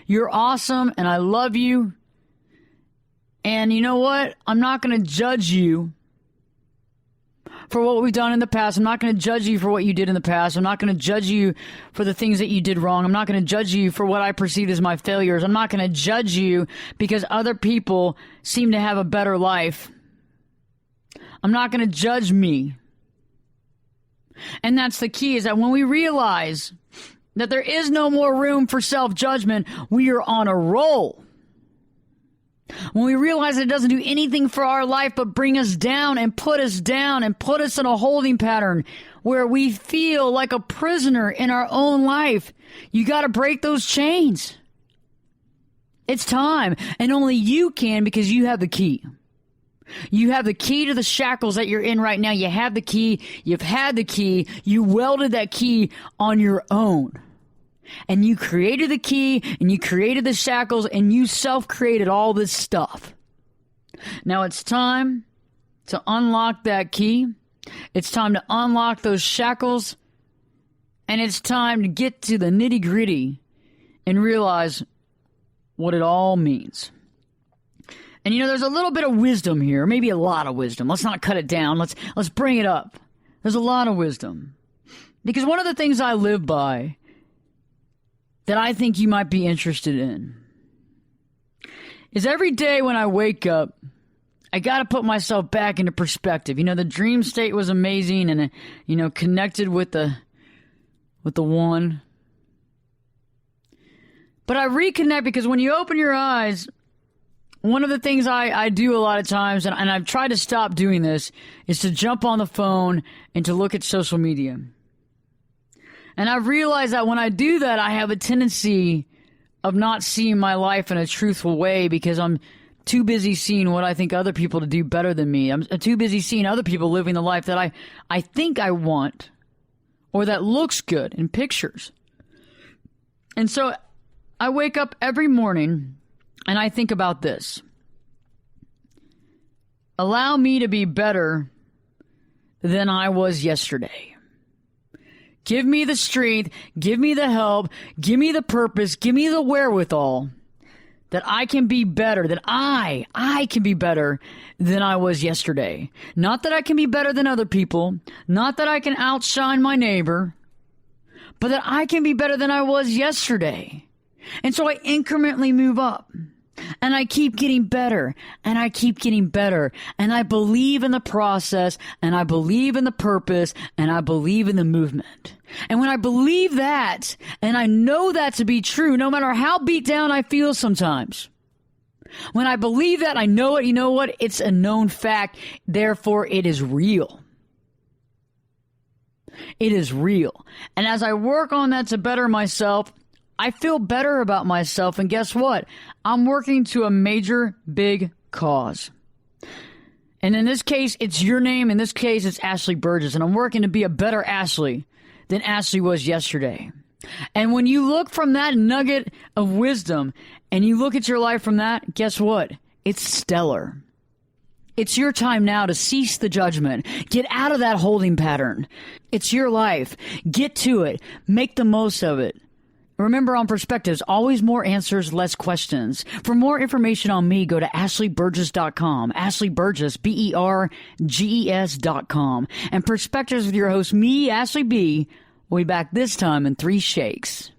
You're awesome. And I love you. And you know what? I'm not going to judge you for what we've done in the past. I'm not going to judge you for what you did in the past. I'm not going to judge you for the things that you did wrong. I'm not going to judge you for what I perceived as my failures. I'm not going to judge you because other people seem to have a better life. I'm not going to judge me. And that's the key, is that when we realize that there is no more room for self-judgment, we are on a roll. When we realize that it doesn't do anything for our life but bring us down and put us in a holding pattern where we feel like a prisoner in our own life, you got to break those chains. It's time. And only you can, because you have the key. You have the key to the shackles that you're in right now. You have the key. You've had the key. You welded that key on your own. And you created the key, and you created the shackles, and you self-created all this stuff. Now it's time to unlock that key. It's time to unlock those shackles. And it's time to get to the nitty-gritty and realize what it all means. And you know, there's a little bit of wisdom here, maybe a lot of wisdom. Let's not cut it down. Let's bring it up. There's a lot of wisdom. Because one of the things I live by that I think you might be interested in is every day when I wake up, I got to put myself back into perspective. You know, the dream state was amazing and, you know, connected with the one. But I reconnect because when you open your eyes, one of the things I do a lot of times, and I've tried to stop doing this, is to jump on the phone and to look at social media. And I've realized that when I do that, I have a tendency of not seeing my life in a truthful way because I'm too busy seeing what I think other people to do better than me. I'm too busy seeing other people living the life that I think I want or that looks good in pictures. And so I wake up every morning and I think about this. Allow me to be better than I was yesterday. Give me the strength, give me the help, give me the purpose, give me the wherewithal that I can be better, that I can be better than I was yesterday. Not that I can be better than other people, not that I can outshine my neighbor, but that I can be better than I was yesterday. And so I incrementally move up. And I keep getting better, and I keep getting better, and I believe in the process, and I believe in the purpose, and I believe in the movement. And when I believe that, and I know that to be true, no matter how beat down I feel sometimes, When I believe that, I know it, you know what? It's a known fact. Therefore, it is real. It is real. And as I work on that to better myself, I feel better about myself. And guess what? I'm working to a major, big cause. And in this case, it's your name. In this case, it's Ashley Burgess. And I'm working to be a better Ashley than Ashley was yesterday. And when you look from that nugget of wisdom and you look at your life from that, guess what? It's stellar. It's your time now to cease the judgment. Get out of that holding pattern. It's your life. Get to it. Make the most of it. Remember, on Perspectives, always more answers, less questions. For more information on me, go to AshleyBurgess.com. Ashley Burgess, BERGES.com. And Perspectives with your host, me, Ashley B., will be back this time in 3 shakes.